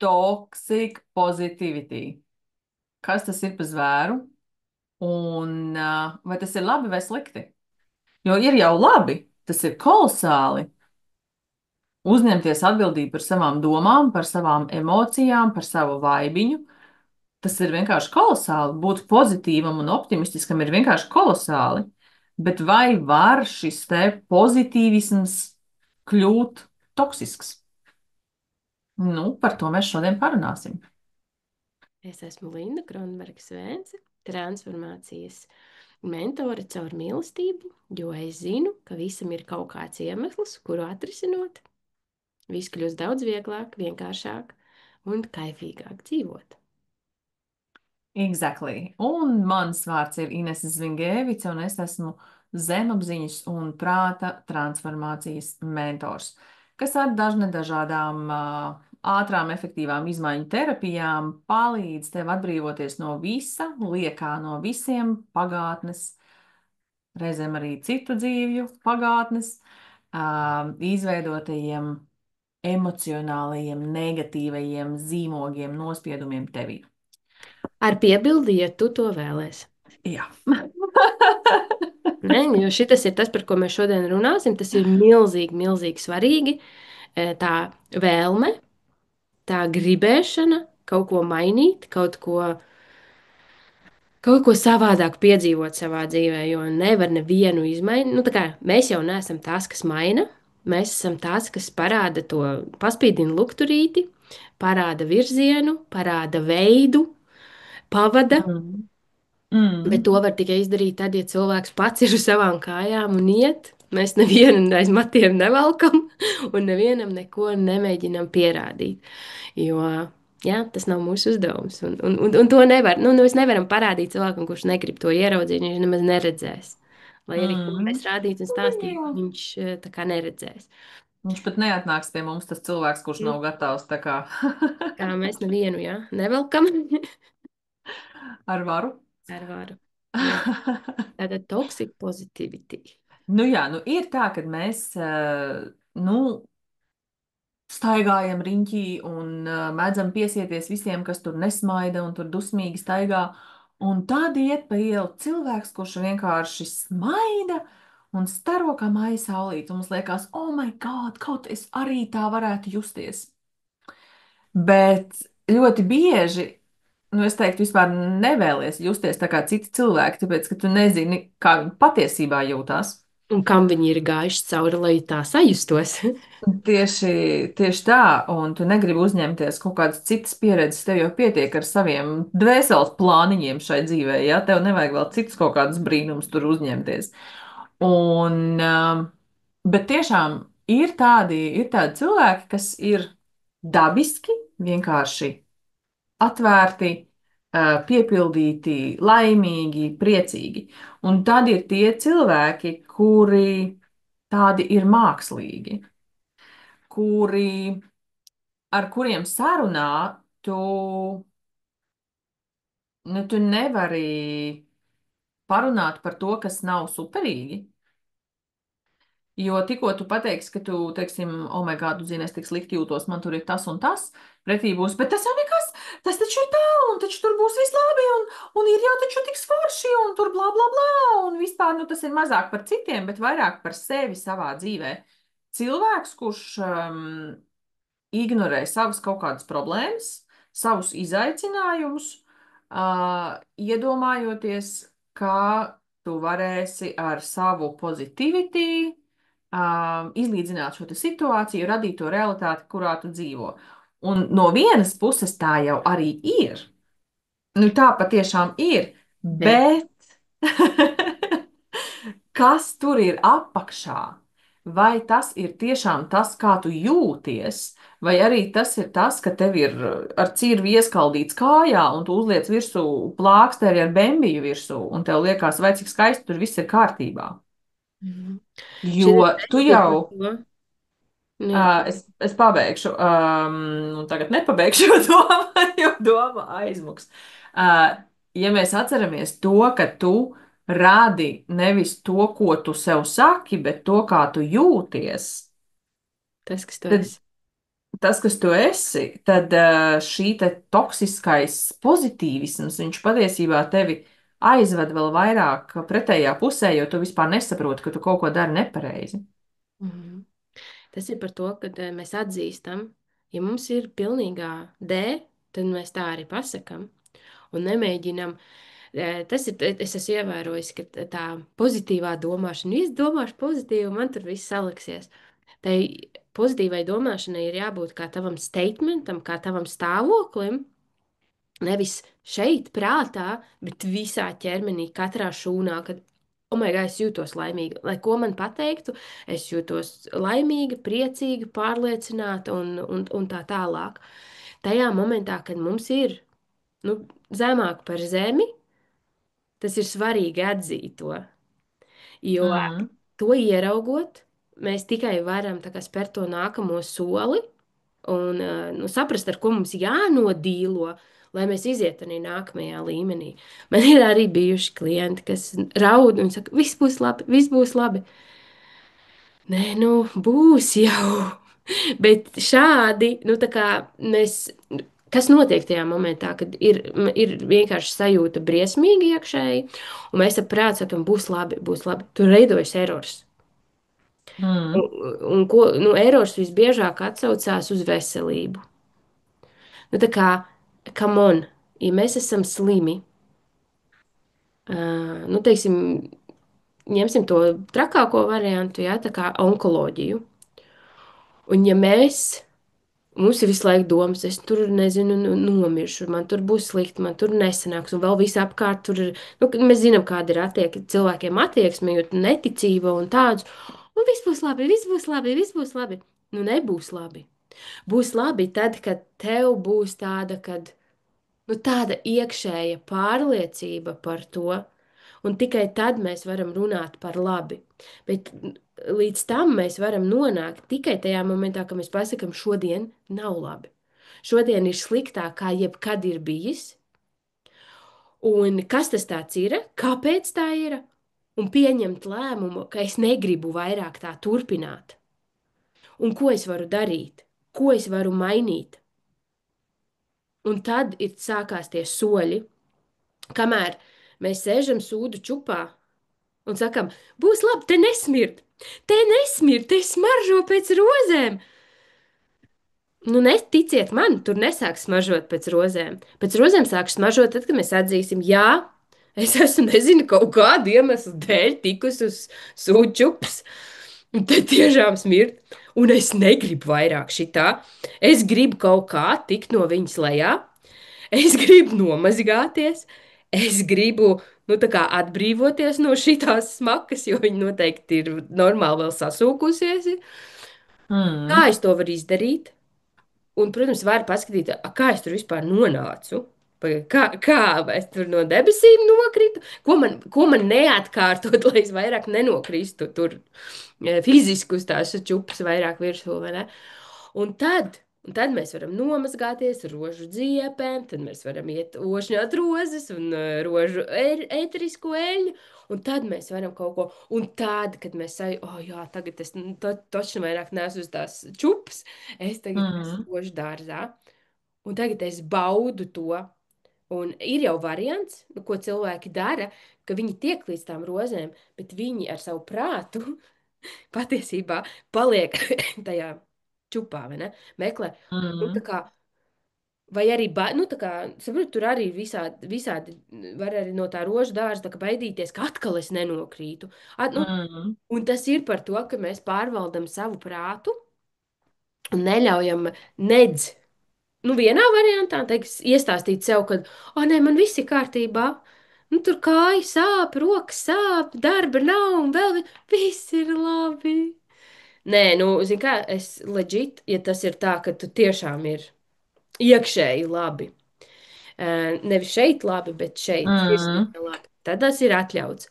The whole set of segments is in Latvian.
toxic positivity. Kas tas ir pa zvēru? Un vai tas ir labi vai slikti? Jo ir jau labi, tas ir kolosāli uzņemties atbildību par savām domām, par savām emocijām, par savu vaibiņu. Tas ir vienkārši kolosāli. Būt pozitīvam un optimistiskam ir vienkārši kolosāli. Bet vai var šis te pozitīvisms kļūt toksisks? Nu, par to mēs šodien parunāsim. Es esmu Linda Kronberga-Svēnce, transformācijas mentore caur mīlestību, jo es zinu, ka visam ir kaut kāds iemesls, kuru atrisinot, viss kļūst daudz vieglāk, vienkāršāk un kaifīgāk dzīvot. Exactly. Un mans vārds ir Inese Zvingevica, un es esmu zemapziņas un prāta transformācijas mentors, kas ar dažādām ātrām, efektīvām izmaiņu terapijām palīdz tev atbrīvoties no visa, liekā no visiem pagātnes, reizēm arī citu dzīvju pagātnes, izveidotajiem emocionālajiem, negatīvajiem zīmogiem, nospiedumiem tevī. Ar piebildi, ja tu to vēlēsi. Jā. Ne, jo šis ir tas, par ko mēs šodien runāsim. Tas ir milzīgi, milzīgi svarīgi. Tā vēlme, tā gribēšana kaut ko mainīt, kaut ko savādāk piedzīvot savā dzīvē, jo nevar nevienu izmainīt. Nu, tā kā mēs jau neesam tās, kas maina. Mēs esam tās, kas parāda to, paspīdina lukturīti, parāda virzienu, parāda veidu, pavada. Mm. Bet Mm. to var tikai izdarīt tad, ja cilvēks pats ir uz savām kājām un iet. Mēs nevienu aiz matiem nevelkam un nevienam neko nemēģinām pierādīt. Jo jā, tas nav mūsu uzdevums. Un to nevar. Nu, mēs nevaram parādīt cilvēkam, kurš negrib to ieraudzīt. Viņš nemaz neredzēs. Lai arī ko Mm. mēs rādītu un Jā. stāstītu, viņš tā kā neredzēs. Viņš pat neatnāks pie mums, tas cilvēks, kurš Nu, nav gatavs tā kā kā mēs nevienu, jā, nevelkam ar varu. ar varu. Jā, tāda toxic positivity. Nu jā, nu ir tā, ka mēs, nu, staigājam riņķī un mēdzam piesieties visiem, kas tur nesmaida un tur dusmīgi staigā. Un tad iet pa ielu cilvēks, kurš vienkārši smaida un staro kā māja saulīt. Un mums liekas, oh my God, kaut es arī tā varētu justies. Bet ļoti bieži, nu, es teiktu, vispār nevēlies justies tā kā citi cilvēki, tāpēc, ka tu nezini, kā viņi patiesībā jūtās. Un kam viņi ir gājuši cauri, lai tā sajustos? Tieši tā, un tu negribi uzņemties kaut kādas citas pieredzes, tev jau pietiek ar saviem dvēseles plāniņiem šai dzīvē, ja tev nevajag vēl citus kaut kādus brīnumus tur uzņemties. Un, bet tiešām ir tādi cilvēki, kas ir dabiski, vienkārši atvērti, piepildīti, laimīgi, priecīgi. Un tad ir tie cilvēki, kuri tādi ir mākslīgi, ar kuriem sarunā tu, nu, tu nevari parunāt par to, kas nav superīgi. Jo tikko tu pateiksi, ka tu, teiksim, oh, my God, tu zini, es tik slikti jūtos, man tur ir tas un tas, pretī būs, bet tas jau nekas, tas taču ir tā, un taču tur būs viss labi, un ir jau taču tik forši, un tur bla bla bla, un vispār, nu, tas ir mazāk par citiem, bet vairāk par sevi savā dzīvē. Cilvēks, kurš ignorē savas kaut kādas problēmas, savus izaicinājumus, iedomājoties, kā tu varēsi ar savu pozitivity izlīdzināt šo te situāciju, radīt to realitāti, kurā tu dzīvo. Un no vienas puses tā jau arī ir. Nu, tā patiešām ir, Bet bet kas tur ir apakšā? Vai tas ir tiešām tas, kā tu jūties, vai arī tas ir tas, ka tev ir ar cirvi ieskaldīts kājā, un tu uzliec virsū plāksteri ar bembiju virsū, un tev liekas, vai cik skaisti tur viss ir kārtībā. šis Jo tu ir par jau, to. Jā, es pabeigšu, un tagad nepabeigšu, jo doma aizmuks. Ja mēs atceramies to, ka tu rādi nevis to, ko tu sev saki, bet to, kā tu jūties, tas, kas tu tad esi. tas, kas tu esi, tad šī te toksiskais pozitīvisms, viņš patiesībā tevi aizved vēl vairāk pretējā pusē, jo tu vispār nesaproti, ka tu kaut ko dari nepareizi. Mhm. Tas ir par to, ka mēs atzīstam, ja mums ir pilnīgā D, tad mēs tā arī pasakam un nemēģinam. Tas ir, es esmu ievērojis, ka tā pozitīvā domāšana, es domāšu pozitīvi, man tur viss saliksies. Tai pozitīvai domāšanai ir jābūt kā tavam statementam, kā tavam stāvoklim, nevis šeit, prātā, bet visā ķermenī, katrā šūnā, kad, oh, my God, es jūtos laimīga. Lai ko man pateiktu, es jūtos laimīga, priecīga, pārliecināta un tā tālāk. Tajā momentā, kad mums ir nu, zemāk par zemi, tas ir svarīgi atzīt to. Jo Mm, to ieraugot, mēs tikai varam tā kā spērt to nākamo soli un nu, saprast, ar ko mums jānodīlo, lai mēs izietu arī nākamajā līmenī. Man ir arī bijuši klienti, kas raud un saka, viss būs labi, viss būs labi. Nē, nu, būs jau. Bet šādi, nu, tā kā mēs, kas notiek tajā momentā, kad ir vienkārši sajūta briesmīgi iekšēji, un mēs ap prātu sakam, būs labi, būs labi. Tur veidojas erors. mm, Un ko, nu, erors visbiežāk atsaucās uz veselību. Nu, tā kā, come on, ja mēs esam slimi, nu, teiksim, ņemsim to trakāko variantu, jā, tā kā onkoloģiju. Un ja mums ir visu laiku domas, es tur nezinu, nomiršu, man tur būs slikti, man tur nesanāks, un vēl viss apkārt tur ir, nu, mēs zinām, kāda ir cilvēkiem attieksme, jo neticība un tāds, un viss būs labi, viss būs labi, viss būs labi. Nu, nebūs labi. Būs labi tad, kad tev būs tāda, kad nu, tāda iekšēja pārliecība par to, un tikai tad mēs varam runāt par labi. Bet līdz tam mēs varam nonākt tikai tajā momentā, kad mēs pasakām, šodien nav labi. Šodien ir sliktāk, kā jebkad ir bijis. Un kas tas tāds ir? Kāpēc tā ir? Un pieņemt lēmumu, ka es negribu vairāk tā turpināt. Un ko es varu darīt? Ko es varu mainīt? Un tad ir sākās tie soļi, kamēr mēs sēžam sūdu čupā un sakam, būs labi, te nesmirt, te smaržo pēc rozēm. Nu, neticiet man, tur nesāks smaržot pēc rozēm. Pēc rozēm sāks smaržot tad, kad mēs atzīsim, jā, es esmu, nezinu, kaut kādu iemeslu dēļ tikus uz sūdu čups. Un te tiešām smirt, un es negribu vairāk šitā. Es gribu kaut kā tikt no viņas lejā. Es gribu nomazgāties, es gribu nu, tā kā atbrīvoties no šīs smakas, jo viņa noteikti ir normāli vēl sasūkusies. Kā mm, es to varu izdarīt? Un, protams, var paskatīt, kā es tur vispār nonācu. Kā es tur no debesīm nokritu? Ko man neatkārtot, lai es vairāk nenokristu tur fiziski uz tās čūpas vairāk virsū, vai ne? Un tad mēs varam nomazgāties ar rožu ziepēm, tad mēs varam iet ošņāt rozes un rožu ēterisko eļļu, un tad mēs varam kaut ko, un tad, kad mēs sajūtam, oh jā, tagad es točno vairāk nesu uz tās čupas, es tagad mm, esmu rožu dārzā, un tagad es baudu to, un ir jau variants, nu, ko cilvēki dara, ka viņi tiek līdz tām rozēm, bet viņi ar savu prātu patiesībā paliek tajā čupā, vai ne? Meklē. Nu, tā mm, kā, vai arī, nu, tā kā, saprot, tur arī visādi var arī no tā rožu dārza tā kā baidīties, ka atkal es nenokrītu. Nu, mm, un tas ir par to, ka mēs pārvaldam savu prātu un neļaujam nedz. Nu, vienā variantā, teiks, iestāstīt sev, ka, oh, nē, man viss ir kārtībā. Nu, tur kāja sāp, rokas sāp, darba nav, un vēl viss ir labi. Nē, nu, zini kā, es leģit, ja tas ir tā, ka tu tiešām ir iekšēji labi. Nevis šeit labi, bet šeit mm, sirsnīgi labi. Tad tas ir atļauts.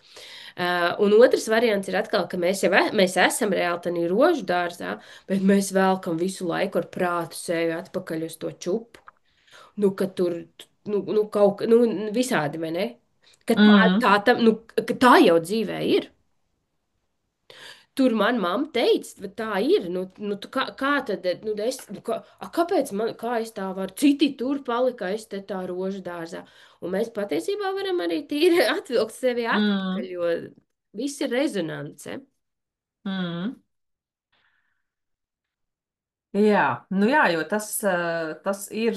Un otrs variants ir atkal, ka mēs jau mēs esam reāli tādā rožu dārzā, bet mēs velkam visu laiku ar prātu sevi atpakaļ uz to čupu. Nu, ka tur kaut kā nu, visādi, vai ne? Ka mm, tā jau dzīvē ir. tur man mamma teica, "Bet tā ir. Nu, kā tad, nu, es, nu, kāpēc man, kā es tā varu, citi tur palika, es te tā rožu dārzā. Un mēs patiesībā varam arī tīri atvilkt sevi atpakaļ, Mm, jo viss ir rezonance. mm. Jā, nu jā, jo tas ir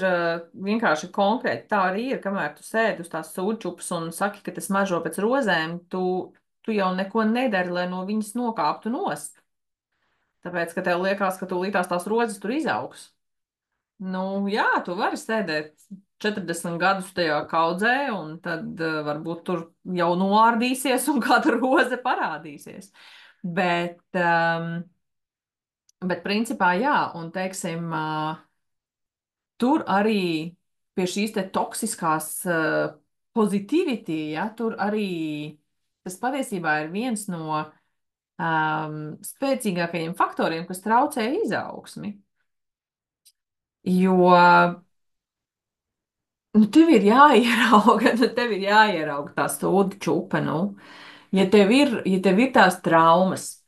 vienkārši konkrēti. Tā arī ir, kamēr tu sēdi uz tās sūdčupas un saki, ka tas mažo pēc rozēm, tu jau neko nedari, lai no viņas nokāptu nost. Tāpēc, ka tev liekas, ka tūlītās tās rozes tur izaugs. Nu, jā, tu vari sēdēt 40 gadus tajā kaudzē, un tad varbūt tur jau noārdīsies un kāda roze parādīsies. Bet, bet principā jā, un teiksim, tur arī pie šīs te toksiskās pozitivity, ja, tur arī tas patiesībā ir viens no spēcīgākajiem faktoriem, kas traucē izaugsmi. Jo nu, tev ir jāierauga, nu, tev ir jāierauga tā sūdi čupa, nu. Ja tev ir tās traumas,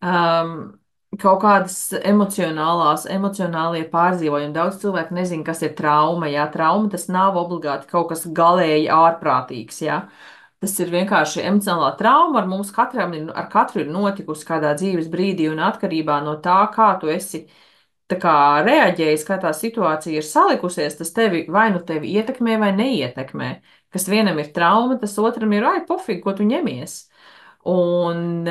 um, kaut kādas emocionālie pārdzīvojumi, daudz cilvēku nezina, kas ir trauma, jā, trauma tas nav obligāti kaut kas galēji ārprātīgs, jā. Tas ir vienkārši emocionālā trauma, ar katru ir notikusi kādā dzīves brīdī un atkarībā no tā, kā tu esi tā kā reaģējis, kā tā situācija ir salikusies, tas tevi ietekmē vai neietekmē. Kas vienam ir trauma, tas otram ir, ai, pofīgi, ko tu ņemies. Un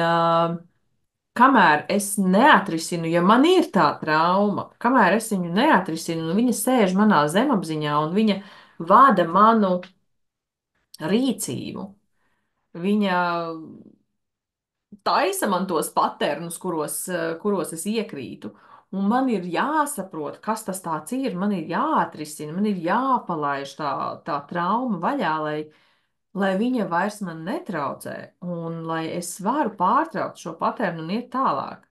kamēr es neatrisinu, ja man ir tā trauma, kamēr es viņu neatrisinu, un viņa sēž manā zemapziņā, un viņa vada manu rīcību, viņa taisa man tos paternus, kuros es iekrītu. Un man ir jāsaprot, kas tas tāds ir, man ir jāatrisina, man ir jāpalaiž tā trauma vaļā, lai viņa vairs man netraucē un lai es varu pārtraukt šo paternu un iet tālāk.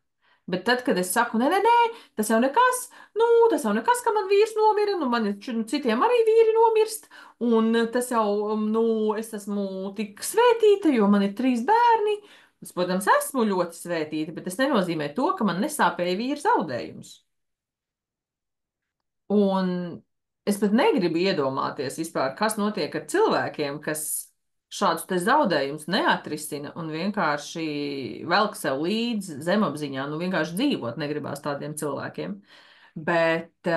Bet tad, kad es saku, nē, nē, nē, tas jau nekas, nu, tas jau nekas, ka man vīrs nomira, nu, nu, citiem arī vīri nomirst, un tas jau, nu, es esmu tik svētīta, jo man ir 3 bērni. Es, protams, esmu ļoti svētīta, bet tas nenozīmē to, ka man nesāpēja vīra zaudējums. Un es pat negribu iedomāties vispār, kas notiek ar cilvēkiem, kas šādus te zaudējumus neatrisina un vienkārši velk sev līdzi zemapziņā, nu vienkārši dzīvot negribās tādiem cilvēkiem. Bet,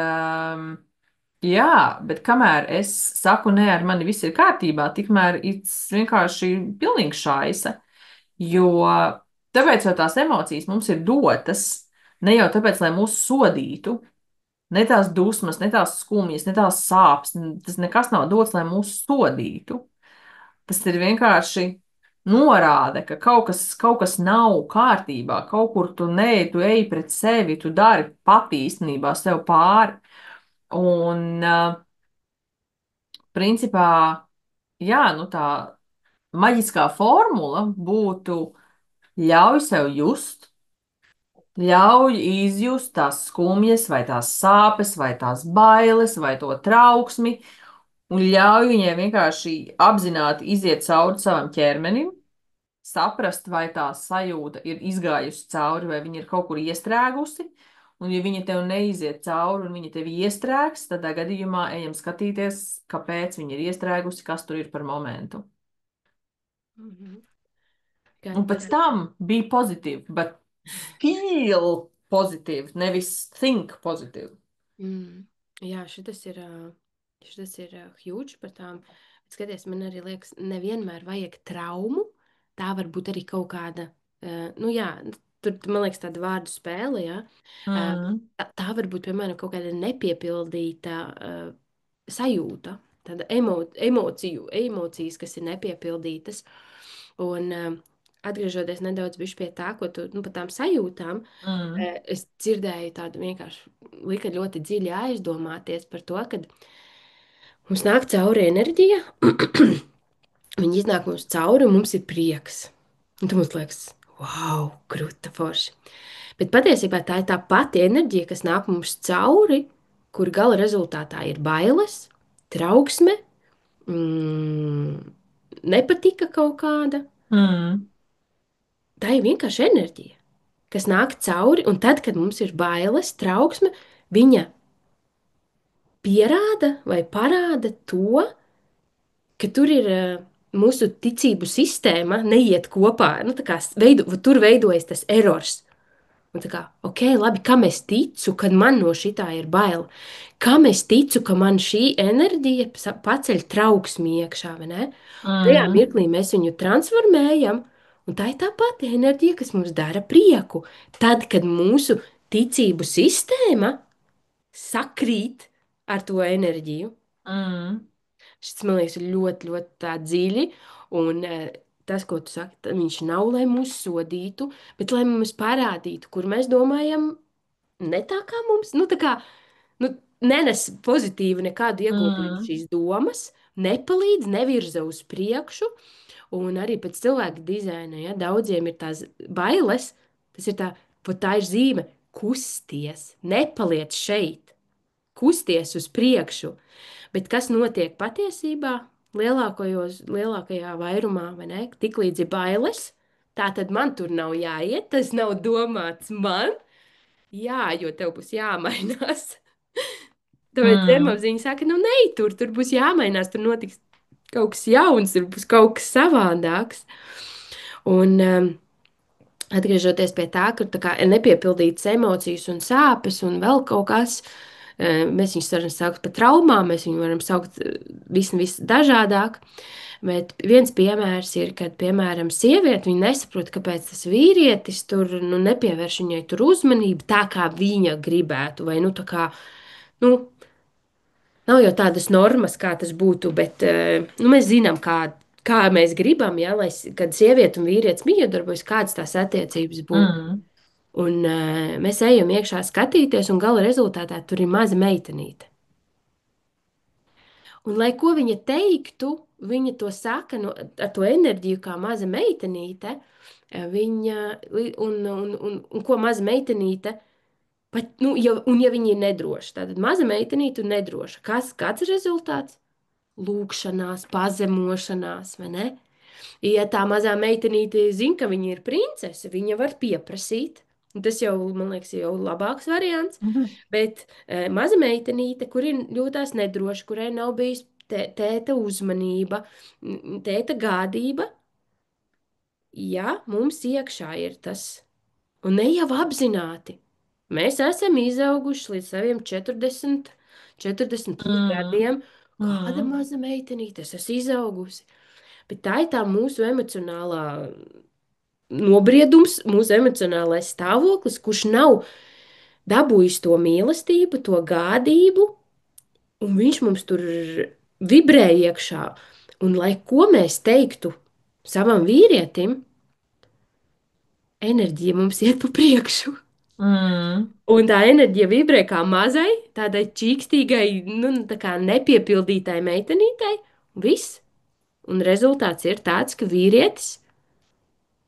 jā, bet kamēr es saku, nē, ar mani viss ir kārtībā, tikmēr ir vienkārši pilnīgi šaisa. Jo tāpēc jau tās emocijas mums ir dotas, ne jau tāpēc, lai mūs sodītu, ne tās dusmas, ne tās skumjas, ne tās sāpes, tas nekas nav dots, lai mūs sodītu. Tas ir vienkārši norāde, ka kaut kas nav kārtībā, kaut kur tu ej pret sevi, tu dari pati īstenībā sev pāri. Un, principā, jā, nu tā maģiskā formula būtu ļauj sev just, ļauj izjust tās skumjas, vai tās sāpes, vai tās bailes, vai to trauksmi, un ļauj viņai vienkārši apzināti iziet cauri savam ķermenim, saprast, vai tā sajūta ir izgājusi cauri, vai viņa ir kaut kur iestrēgusi. Un, ja viņa tev neiziet cauri un viņa tev iestrēgs, tad tādā gadījumā ejam skatīties, kāpēc viņa ir iestrēgusi, kas tur ir par momentu. Mhm. Un pēc tam bija pozitīvi, bet feel pozitīvi, nevis think pozitīvi. Mm. Jā, šitas ir huge par tām. Skaties, man arī liekas, nevienmēr vajag traumu. Tā var būt arī kaut kāda, nu jā, tur, man liekas, tāda vārdu spēle, jā. Mm, Tā var būt, piemēram, kaut kāda nepiepildīta sajūta, tāda emocijas, kas ir nepiepildītas. Un atgriežoties nedaudz bišķi pie tā, ko tu, nu, par tām sajūtām, mm, es dzirdēju tādu vienkārši lika ļoti dziļi aizdomāties par to, ka mums nāk cauri enerģija, viņi iznāk mums cauri un mums ir prieks. Un tad mums liekas, wow, krūta forši. Bet patiesībā tā ir tā pati enerģija, kas nāk mums cauri, kur gala rezultātā ir bailes, trauksme, nepatika kaut kāda. mm. Tā ir vienkārši enerģija. kas nāk cauri, un tad, kad mums ir bailes, trauksme, viņa pierāda vai parāda to, ka tur ir mūsu ticību sistēma neiet kopā. Nu, tā kā tur veidojas tas erors. Un tā kā, ok, labi, kam es ticu, kad man no šitā ir bail? Kam es ticu, ka man šī enerģija paceļ trauksmi iekšā, vai ne? Tajā Mm, mirklī mēs viņu transformējam, un tā ir tā pati enerģija, kas mums dara prieku. Tad, kad mūsu ticību sistēma sakrīt ar to enerģiju, mm, šis man liekas ir ļoti, ļoti tā dziļi, un tas, ko tu saki, viņš nav, lai mūs sodītu, bet lai mums parādītu, kur mēs domājam ne tā kā mums, nu tā kā, nu, nenes pozitīvi nekādu ieguldījumu mm, šīs domas, nepalīdz, nevirza uz priekšu, un arī pēc cilvēka dizaina, ja daudziem ir tās bailes, tas ir tā, pat tā ir zīme, kusties, nepaliec šeit, kusties uz priekšu, bet kas notiek patiesībā lielākajā vairumā, vai ne? Tiklīdz ir bailes, tā tad man tur nav jāiet, tas nav domāts man, jā, jo tev būs jāmainās. Tāpēc mm, zemapziņa saka, nu, nē, tur būs jāmainās, tur notiks kaut kas jauns, tur būs kaut kas savādāks. Un atgriežoties pie tā, ka tā kā, ir nepiepildītas emocijas un sāpes un vēl kaut kas, mēs viņus varam saukt par traumām, mēs viņu varam saukt visdažādāk. Bet viens piemērs ir, kad, piemēram, sieviete viņa nesaprot, kāpēc tas vīrietis tur nu, nepievērš viņai tur uzmanību tā, kā viņa gribētu. Vai, nu, tā kā, nu, nav jau tādas normas, kā tas būtu, bet nu, mēs zinām, kā mēs gribam, ja, lai, kad sieviete un vīrietis miedarbojas, kādas tās attiecības būtu. mm, Un mēs ejam iekšā skatīties, un gala rezultātā tur ir maza meitenīte. Un, lai ko viņa teiktu, viņa to saka ar to enerģiju, kā maza meitenīte. Viņa, un ko maza meitenīte, pat, nu, ja viņa ir nedroša, tad maza meitenīte ir nedroša. Kāds ir rezultāts? Lūkšanās, pazemošanās, vai ne? Ja tā mazā meitenīte zina, ka viņa ir princese, viņa var pieprasīt. Un tas jau, man liekas, ir jau labāks variants. mm, Bet maza meitenīte, kuri jūtas nedroši, kurai nav bijis tēta uzmanība, tēta gādība, ja mums iekšā ir tas, un ne jau apzināti, mēs esam izauguši līdz saviem 40 plus gadiem. Kāda mm, maza meitenīte, es esmu izaugusi. Bet tā ir tā mūsu emocionālā nobriedums, mūsu emocionālais stāvoklis, kurš nav dabūjis to mīlestību, to gādību, un viņš mums tur vibrē iekšā. Un lai ko mēs teiktu savam vīrietim, enerģija mums iet pa priekšu. mm, Un tā enerģija vibrē kā mazai, tādai čīkstīgai, nu, tā kā nepiepildītai meitenītei, un viss. Un rezultāts ir tāds, ka vīrietis,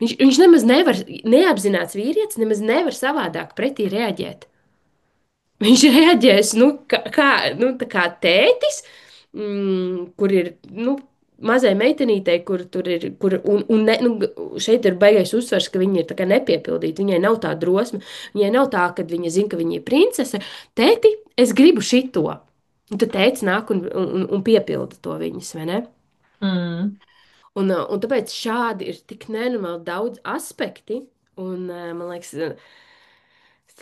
viņš nemaz nevar, neapzināts vīrietis, nemaz nevar savādāk pretī reaģēt. Viņš reaģēs, nu, nu, tā kā tētis, kur ir, nu, mazai meitenītei, kur tur ir, un ne, nu, šeit ir baigais uzsvars, ka viņa ir tā kā nepiepildīta, viņai nav tā drosme, viņai nav tā, ka viņa zina, ka viņa ir princese. Tēti, es gribu šito. Un tad tētis nāk un piepilda to viņas, vai ne? mm, Un tāpēc šādi ir tik nenormāli daudz aspekti, un man liekas,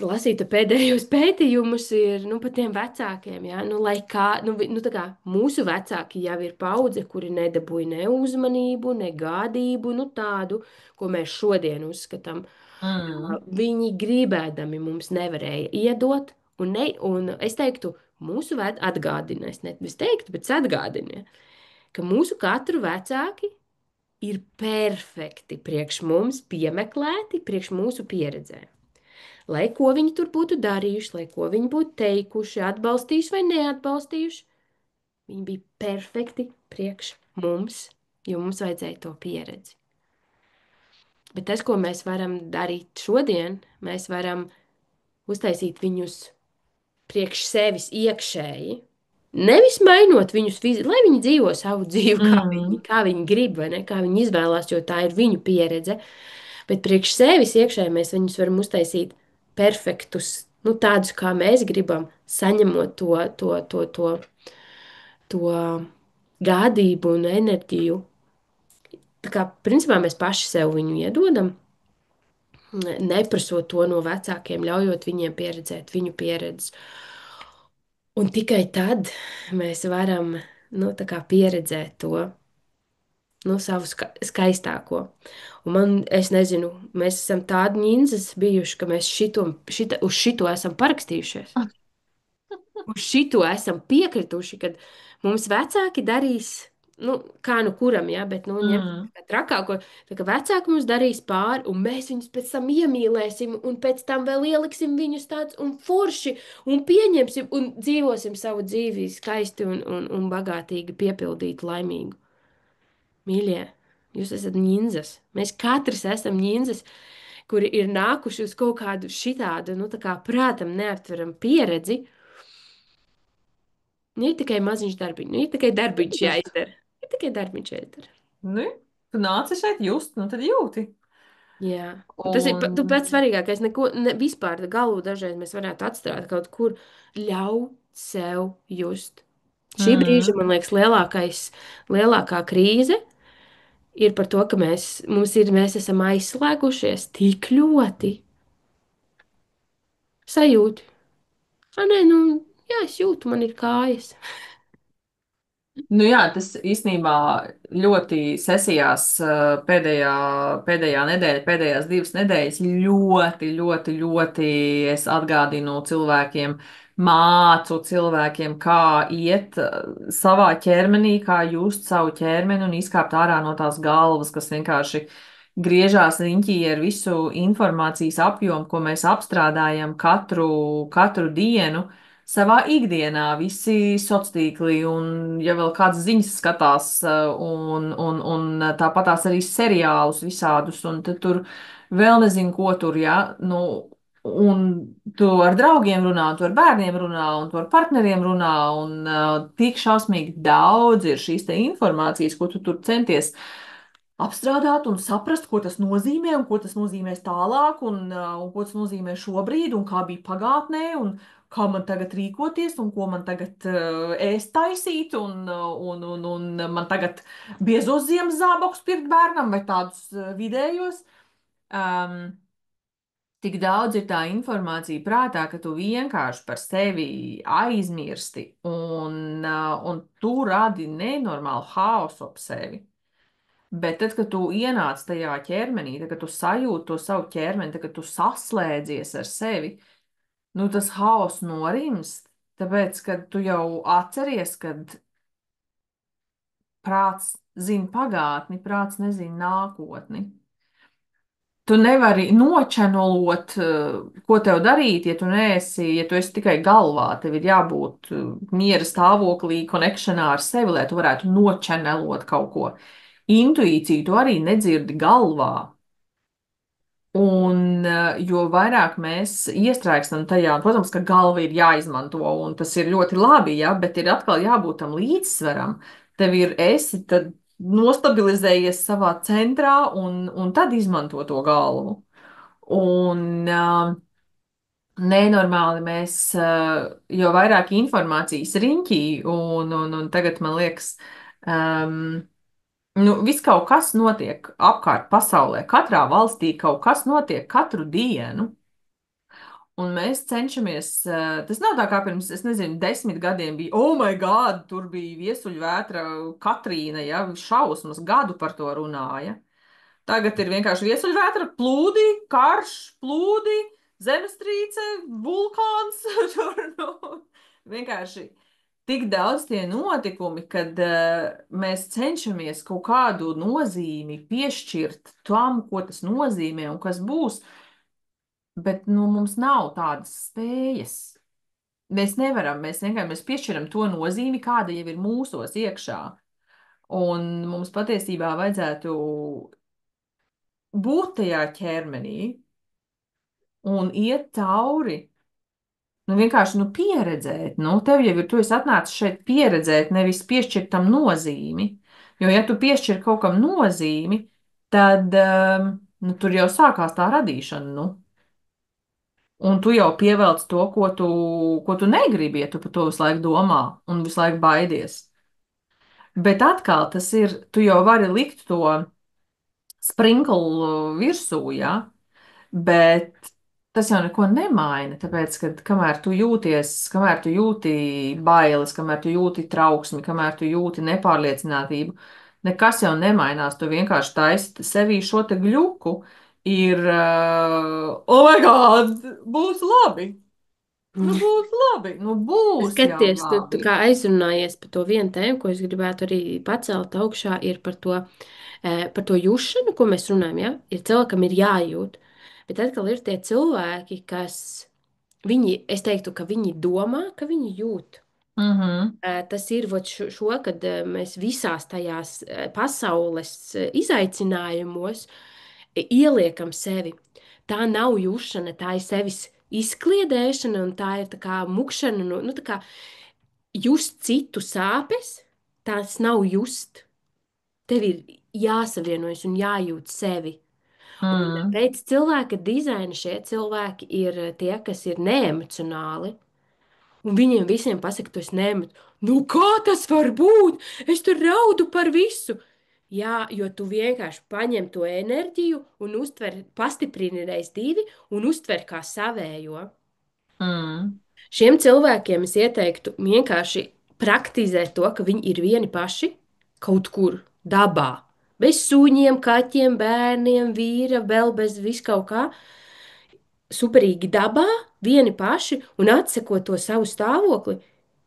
lasītu pēdējos pētījumus ir nu, par tiem vecākiem. Ja? Nu, lai kā, nu, tā kā mūsu vecāki jau ir paudze, kuri nedabūja ne uzmanību, ne gādību, nu, tādu, ko mēs šodien uzskatām. mm, Viņi gribēdami mums nevarēja iedot, un es teiktu, mūsu atgādina, es nevis teiktu, bet atgādina, ka mūsu katru vecāki ir perfekti priekš mums piemeklēti, priekš mūsu pieredzē. Lai ko viņi tur būtu darījuši, lai ko viņi būtu teikuši, atbalstījuši vai neatbalstījuši, viņi bija perfekti priekš mums, jo mums vajadzēja to pieredzi. Bet tas, ko mēs varam darīt šodien, mēs varam uztaisīt viņus priekš sevis iekšēji. Nevis mainot viņus fiziski, lai viņi dzīvo savu dzīvi, mm, kā viņi grib, vai ne, kā viņi izvēlās, jo tā ir viņu pieredze. Bet priekš sevis iekšēji mēs viņus varam uztaisīt perfektus, nu, tādus, kā mēs gribam, saņemot to gādību un enerģiju. Tā kā principā mēs paši sev viņu iedodam, neprasot to no vecākiem, ļaujot viņiem pieredzēt viņu pieredzes. Un tikai tad mēs varam, nu, tā kā pieredzēt to, nu, savu skaistāko. Un man, es nezinu, mēs esam tādi ņindzes bijuši, ka mēs uz šito esam parakstījušies. Uz šito esam piekrituši, kad mums vecāki darīs, nu, kā nu kuram, ja, bet, nu, ņemsim Mm. kā trakāko, tā kā vecāki mums darīs pāri, un mēs viņus pēc tam iemīlēsim, un pēc tam vēl ieliksim viņus tāds un forši, un pieņemsim, un dzīvosim savu dzīvi skaisti un bagātīgi piepildītu, laimīgu. Mīļie, jūs esat ņindzes. Mēs katrs esam ņindzes, kuri ir nākuši uz kaut kādu šitādu, nu, tā kā prātam neaptveram pieredzi. Nu, ir tikai maziņš darbiņš, nu, ir tikai darbiņš jāizdara. Ir tikai darbiņš jāizdara. Nu, tu nāci šeit just, nu tad jūti. Jā, un tas ir Un, tu pats svarīgākais. Neko vispār galvu dažreiz mēs varētu atstāt kaut kur, ļaut sev just. Šī brīža, mm, man liekas, lielākā krīze ir par to, ka mēs esam aizslēgušies tik ļoti. Sajūti. Ah, nē, nu, jā, es jūtu, man ir kājas. nu jā, tas īstenībā ļoti sesijās pēdējā nedēļa, pēdējās 2 nedēļas ļoti es atgādinu cilvēkiem, mācu cilvēkiem, kā iet savā ķermenī, kā just savu ķermeni un izkāpt ārā no tās galvas, kas vienkārši griežās riņķī ar visu informācijas apjomu, ko mēs apstrādājam katru dienu savā ikdienā, visi sociālie tīkli, un, ja vēl kādas ziņas skatās, un tāpatās arī seriālus visādus, un tad tur vēl nezinu, ko tur, ja, nu, un tu ar draugiem runā, tu ar bērniem runā, un tu ar partneriem runā, un tik šausmīgi daudz ir šīs te informācijas, ko tu tur centies apstrādāt un saprast, ko tas nozīmē, un ko tas nozīmēs tālāk, un ko tas nozīmē šobrīd, un kā bija pagātnē, un kā man tagad rīkoties, un ko man tagad ēst taisīt, un man tagad biezos ziemas zābakus pirkt bērnam vai tādus vidējos. Um, Tik daudz ir tā informācija prātā, ka tu vienkārši par sevi aizmirsti, un tu radi nenormālu haosu ap sevi. Bet tad, kad tu ienāc tajā ķermenī, tad, kad tu sajūti to savu ķermeni, tad, kad tu saslēdzies ar sevi, nu tas haoss norimst, tāpēc, ka tu jau atceries, kad prāts zina pagātni, prāts nezina nākotni. Tu nevari nočenolot, ko tev darīt, ja tu esi tikai galvā. Tev ir jābūt miera stāvoklī, konekšanā ar sevi, lai tu varētu nočenelot kaut ko. Intuīciju tu arī nedzirdi galvā. Un jo vairāk mēs iestrēgstam tajā, protams, ka galva ir jāizmanto, un tas ir ļoti labi, ja, bet ir atkal jābūt tam līdzsvaram. Tev ir esi tad nostabilizējies savā centrā, un tad izmanto to galvu. Un nenormāli mēs, jo vairāk informācijas riņķī, un tagad man liekas, um, nu, viss kaut kas notiek apkārt pasaulē. Katrā valstī kaut kas notiek katru dienu. Un mēs cenšamies, tas nav tā kā pirms, es nezinu, 10 gadiem bija, oh, my God, tur bija viesuļvētra Katrīna, ja, šausmas, gadu par to runāja. Tagad ir vienkārši viesuļvētra, plūdi, karš, plūdi, zemestrīce, vulkāns. Tur, nu, vienkārši tik daudz tie notikumi, kad mēs cenšamies kaut kādu nozīmi piešķirt tam, ko tas nozīmē un kas būs, bet nu, mums nav tādas spējas. Mēs nevaram, mēs vienkārši mēs piešķiram to nozīmi, kāda jau ir mūsos iekšā. Un mums patiesībā vajadzētu būt tajā ķermenī un iet cauri. Nu, vienkārši pieredzēt. Nu, tev jau ir, tu esi atnācis šeit pieredzēt, nevis piešķirt tam nozīmi. Jo, ja tu piešķir kaut kam nozīmi, tad Nu, tur jau sākās tā radīšana, nu. Un tu jau pievelc to, ko tu negribi, ja tu par to visu laiku domā un visu laiku baidies. Bet atkal tas ir, tu jau vari likt to sprinklu virsū, ja? Bet tas jau neko nemaina, tāpēc, ka kamēr tu jūti bailes, kamēr tu jūti trauksmi, kamēr tu jūti nepārliecinātību, nekas jau nemainās. Tu vienkārši taisi sevī šo te gļuku, oh my God, būs labi! Nu, būs labi, nu, būs jau Skaties, tu labi. kā aizrunājies par to vienu tēmu, ko es gribētu arī pacelt augšā, ir par to jušanu, ko mēs runājam. Ja? Ir cilvēkam ir jājūt, bet atkal ir tie cilvēki, kas es teiktu, ka viņi domā, ka viņi jūt. Mhm, Tas ir vot kad mēs visās tajās pasaules izaicinājumos ieliekam sevi. Tā nav jušana, tā ir sevis izkliedēšana, un tā ir tā kā mukšana, nu, tā kā just citu sāpes, tās nav just. Tev ir jāsavienojas un jājūt sevi. Un mhm, pēc cilvēka dizaina šie cilvēki ir tie, kas ir neemocionāli. Un viņiem visiem pasaka, tu esi nemet. Nu, kā tas var būt? Es tur raudu par visu. Jā, jo tu vienkārši paņem to enerģiju un uztver, pastiprini reiz divi un uztver kā savējo. mhm, Šiem cilvēkiem es ieteiktu vienkārši praktizēt to, ka viņi ir vieni paši kaut kur dabā. Bez suņiem, kaķiem, bērniem, vīra, vēl bez viskaut kā. Superīgi dabā, vieni paši un atsekot to savu stāvokli,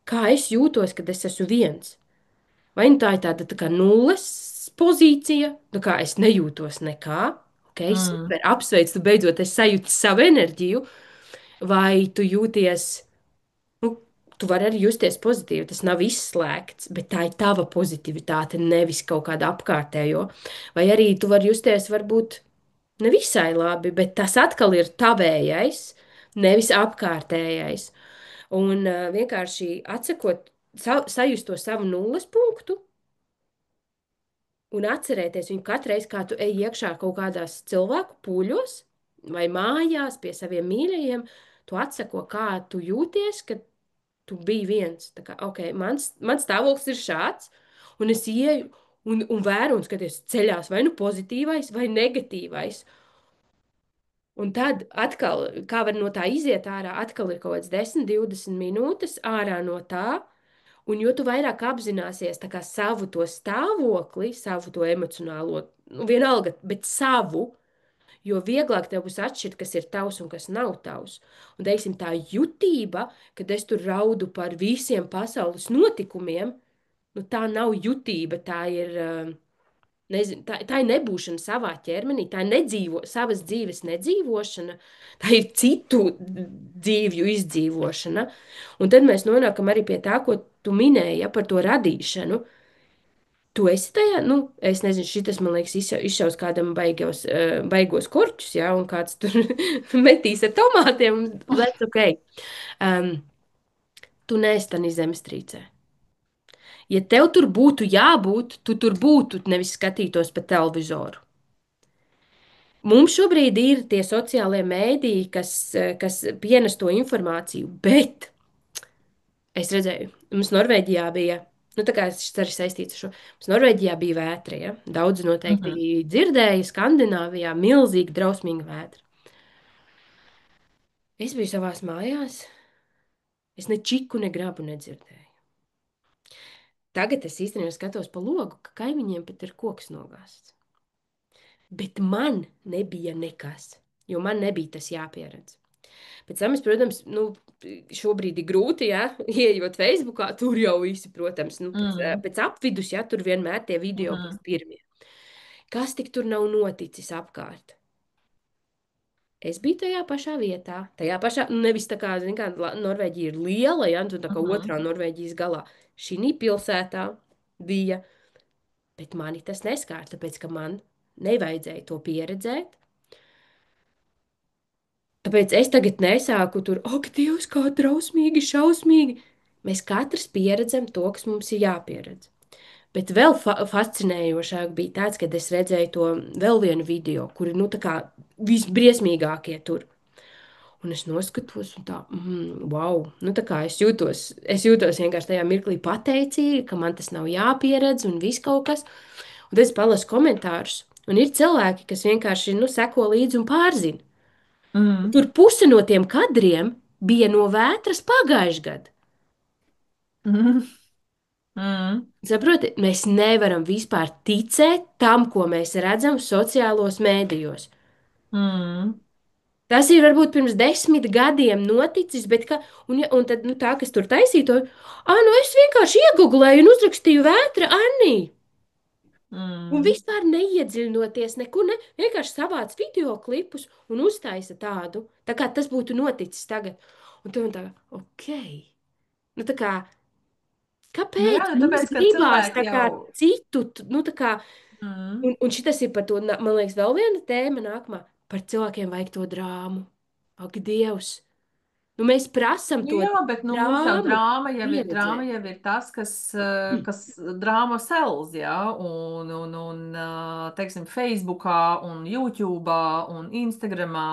kā es jūtos, kad es esmu viens. Vai nu tā ir tāda tā kā nulles pozīcija, tā kā es nejūtos nekā, ok, mhm, super, apsveicu, tu beidzot esi sajūti savu enerģiju, vai tu jūties, nu, tu vari arī justies pozitīvi, tas nav izslēgts, bet tā ir tava pozitivitāte, nevis kaut kāda apkārtējo. Vai arī tu vari justies varbūt nevisai labi, bet tas atkal ir tavējais, nevis apkārtējais. Un vienkārši atsakot, sajust to savu nulles punktu un atcerēties viņu katru reizi, kā tu ej iekšā kaut kādās cilvēku pūļos vai mājās pie saviem mīļajiem, tu atsako, kā tu jūties, kad tu biji viens. Tā kā, ok, mans stāvoklis ir šāds, un es ieju un vēru un skaties ceļās vai nu pozitīvais vai negatīvais. Un tad atkal, kā var no tā iziet ārā, atkal ir kaut kāds 10, 20 minūtes ārā no tā. Un jo tu vairāk apzināsies tā kā savu to stāvokli, savu to emocionālo, nu, vienalga, bet savu, jo vieglāk tev būs atšķirt, kas ir tavs un kas nav tavs. Un, teiksim, tā jutība, kad es tur raudu par visiem pasaules notikumiem, nu, tā nav jutība, tā ir. Nezinu, tā ir nebūšana savā ķermenī, tā ir savas dzīves nedzīvošana, tā ir citu dzīvju izdzīvošana. Un tad mēs nonākam arī pie tā, ko tu minēji ja, par to radīšanu. Tu esi tajā, nu, es nezinu, šis man liekas, izšaus kādam baigos korķus, ja, un kāds tur metīs ar tomātiem, un let's ok. Um, Tu neesi tādā zemestrīcē. Ja tev tur būtu jābūt, tu tur būtu, nevis skatītos pa televizoru. Mums šobrīd ir tie sociālie mēdīji, kas pienes to informāciju, bet es redzēju, mums Norvēģijā bija, nu tā kā tas arī saistīts ar šo, mums Norvēģijā bija vētra, ja? Daudz noteikti mhm. dzirdēja, Skandināvijā milzīgi drausmīga vētra. Es biju savās mājās, es ne čiku, ne grabu nedzirdēju. Tagad es īstenībā skatos pa logu, ka kaimiņiem pat ir koks nogāzts. Bet man nebija nekas, jo man nebija tas jāpieredz. Pēc tam, es, protams, nu, šobrīd ir grūti, ja, ieejot Facebookā, tur jau visi, protams, nu, Mm, pēc apvidus, ja, tur vienmēr tie video būs mhm, pirmie. Kas tik tur nav noticis apkārt? Es biju tajā pašā vietā, tajā pašā, nu, nevis tā kā, zin kā, Norvēģija ir liela, ja, un tu tā kā mhm, otrā Norvēģijas galā. Šī pilsētā bija, bet mani tas neskāra, tāpēc, ka man nevajadzēja to pieredzēt. Tāpēc es tagad nesāku tur, ak, Dievs, kā drausmīgi, šausmīgi. Mēs katrs pieredzam to, kas mums ir jāpieredz. Bet vēl fascinējošāk bija tāds, kad es redzēju to vēl vienu video, kur ir nu, tā kā visbriesmīgākie tur. Un es noskatos, un tā, wow, nu tā kā es jūtos vienkārši tajā mirklī pateicīgi, ka man tas nav jāpieredz un viss kaut kas. Un tad es palasu komentārus, un ir cilvēki, kas vienkārši, nu, seko līdzi un pārzina. Mm, Tur puse no tiem kadriem bija no vētras pagājušajā gadā. mm, mm, Saprotiet, mēs nevaram vispār ticēt tam, ko mēs redzam sociālos mēdījos. mm, Tas ir varbūt pirms 10 gadiem noticis, bet un tad, nu, tā, kas tur taisīja to, nu es vienkārši iegūlēju un uzrakstīju vētra Annī. Un mm. vispār neiedziļinoties, neko ne, vienkārši savāc video klipus un uztaisa tādu, tā kā tas būtu noticis tagad. Un tu tā, ok. Nu, tā kā, Nu jā, kāpēc nu mums tāpēc, ka gribās tā cilvēki kā jau. citu, nu, tā kā, Mm. un šitas ir par to, man liekas, vēl viena tēma nākamā. Par cilvēkiem vajag to drāmu. Ak, Dievs! Nu, mēs prasam Nu to jā, bet nu, mums jau drāmu drāma pieredzēt. jau ir tas, kas drāma selz, jā, un teiksim, Facebookā un YouTube'ā un Instagramā,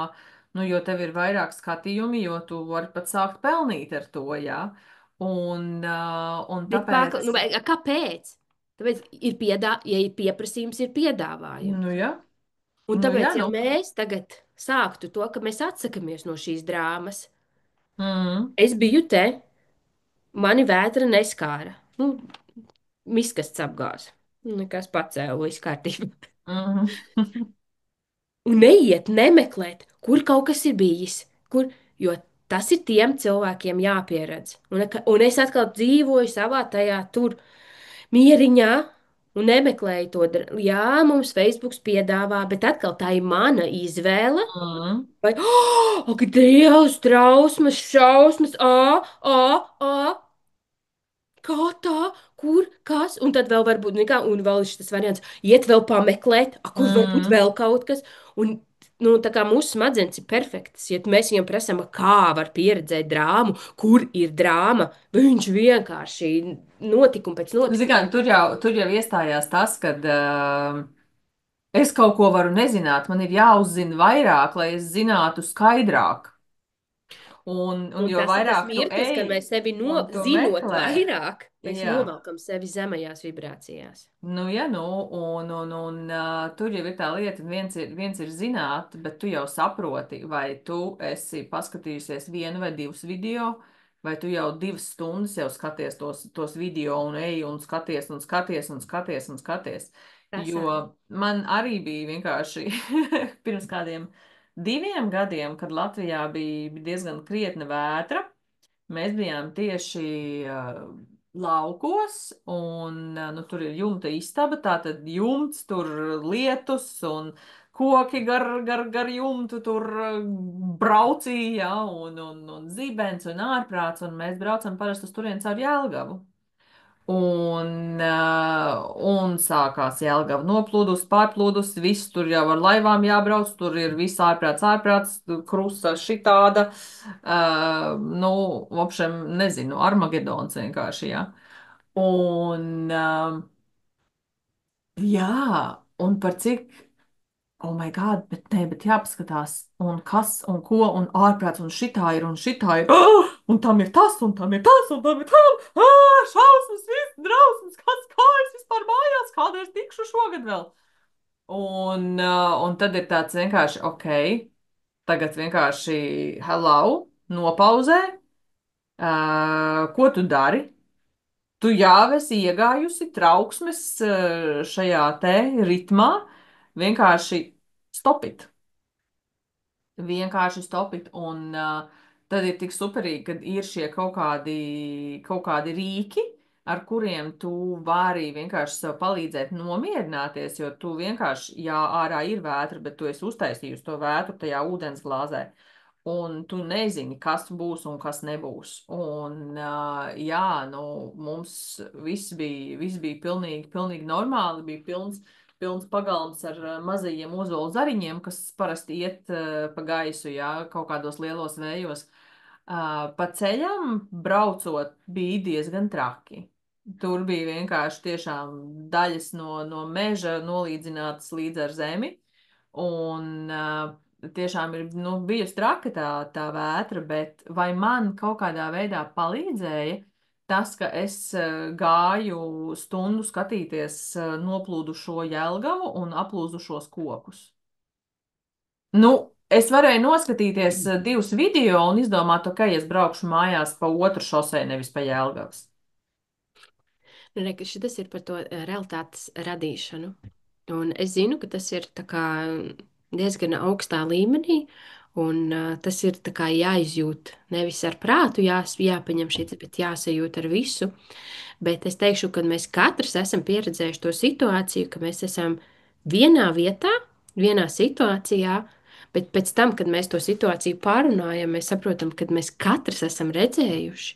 nu, jo tev ir vairāk skatījumi, jo tu vari pat sākt pelnīt ar to, jā, un Bet tāpēc, nu, kāpēc? Tāpēc ja ir pieprasījums, ir piedāvājums. nu jā, Un nu jā, tāpēc, ja nu, mēs tagad sāktu to, ka mēs atsakāmies no šīs drāmas, mm, es biju te, mani vētra neskāra. Nu, miskasts apgāza. Nekas pacēlu, viss kārtībā. mm, Un neiet, nemeklēt, kur kaut kas ir bijis, jo tas ir tiem cilvēkiem jāpieredz. Un es atkal dzīvoju savā tajā tur mieriņā un nemeklēju to. Jā, mums Facebook piedāvā, bet atkal tā ir mana izvēle. mm. Vai, ak, Dievs, trausmas, šausmas, kā tā, kur, kas, un tad vēl varbūt, nekā, un vēl ir šis variants, iet vēl pameklēt, kur varbūt Mm. vēl kaut kas, un, nu, tā kā mūsu smadzenes ir perfektas, ja mēs viņam prasām, kā var pieredzēt drāmu, kur ir drāma, viņš vienkārši notikumu pēc Zini, kā, notikuma. tur jau iestājās tas, ka es kaut ko varu nezināt, man ir jāuzzina vairāk, lai es zinātu skaidrāk. Un Un jo tas ir tas vairāk tu mirklis, kad ej mēs sevi un tu zinot meklē, vairāk, mēs jā. novelkam sevi zemajās vibrācijās. Nu, ja, nu, tur jau ir tā lieta, viens ir zināt, bet tu jau saproti, vai tu esi paskatījusies vienu vai divus video, vai tu jau 2 stundas jau skaties tos video un ej un skaties un skaties un skaties un skaties. Tas Jo arī. man arī bija vienkārši pirms kādiem 2 gadiem, kad Latvijā bija diezgan krietna vētra. Mēs bijām tieši laukos, un tur ir jumta istaba, tātad jumts, tur lietus un koki gar jumtu tur braucīja, un zibens un ārprāts, un mēs braucam parasti uz turien caur Jelgavu. Un sākās Jelgava noplūdus, pārplūdus, viss tur jau ar laivām jābrauc, tur ir viss ārprāts, krusta šitāda, nu, vopšem, nezinu, Armagedons vienkārši, jā. Un, jā, un par cik oh, my God, bet nē, bet jāpaskatās, un kas, un ko, un ārprāts, un šitā ir, un tam ir tas, un tam ir tas, un tam ir tas, šausmas, viss, drausmas, kā es vispār mājās, kādā es tikšu šogad vēl. Un tad ir tāds vienkārši, ok, tagad vienkārši hello, nopauzē, ko tu dari? Tu jau esi iegājusi trauksmes šajā te ritmā, vienkārši stopit. Vienkārši stopit, un tad ir tik superīgi, kad ir šie kaut kādi rīki, ar kuriem tu vari vienkārši sev palīdzēt nomierināties, jo tu vienkārši, jā, ārā ir vētra, bet tu esi uztaisījusi to vētru tajā ūdensglāzē. Un tu nezini, kas būs un kas nebūs. Un, jā, nu, mums viss bija pilnīgi normāli, bija pilns pagalms ar mazajiem ozolu zariņiem, kas parasti iet pa gaisu, jā, kaut kādos lielos vējos. Pa ceļam braucot bija diezgan traki. Tur bija vienkārši tiešām daļas no meža nolīdzinātas līdz ar zemi. Un tiešām ir nu, bijusi traka tā vētra, bet vai man kaut kādā veidā palīdzēja tas, ka es gāju stundu skatīties noplūdušo Jelgavu un aplūzušos kokus? Nu, es varēju noskatīties divus video un izdomāt, ok, es braukšu mājās pa otru šosei, nevis pa Jelgavas. Šis ir par to realitātes radīšanu. Un es zinu, ka tas ir tā kā diezgan augstā līmenī, un tas ir tā kā jāizjūt nevis ar prātu, jāpaņem šī, bet jāsajūt ar visu. Bet es teikšu, ka mēs katrs esam pieredzējuši to situāciju, ka mēs esam vienā vietā, vienā situācijā, bet pēc tam, kad mēs to situāciju pārunājam, mēs saprotam, ka mēs katrs esam redzējuši,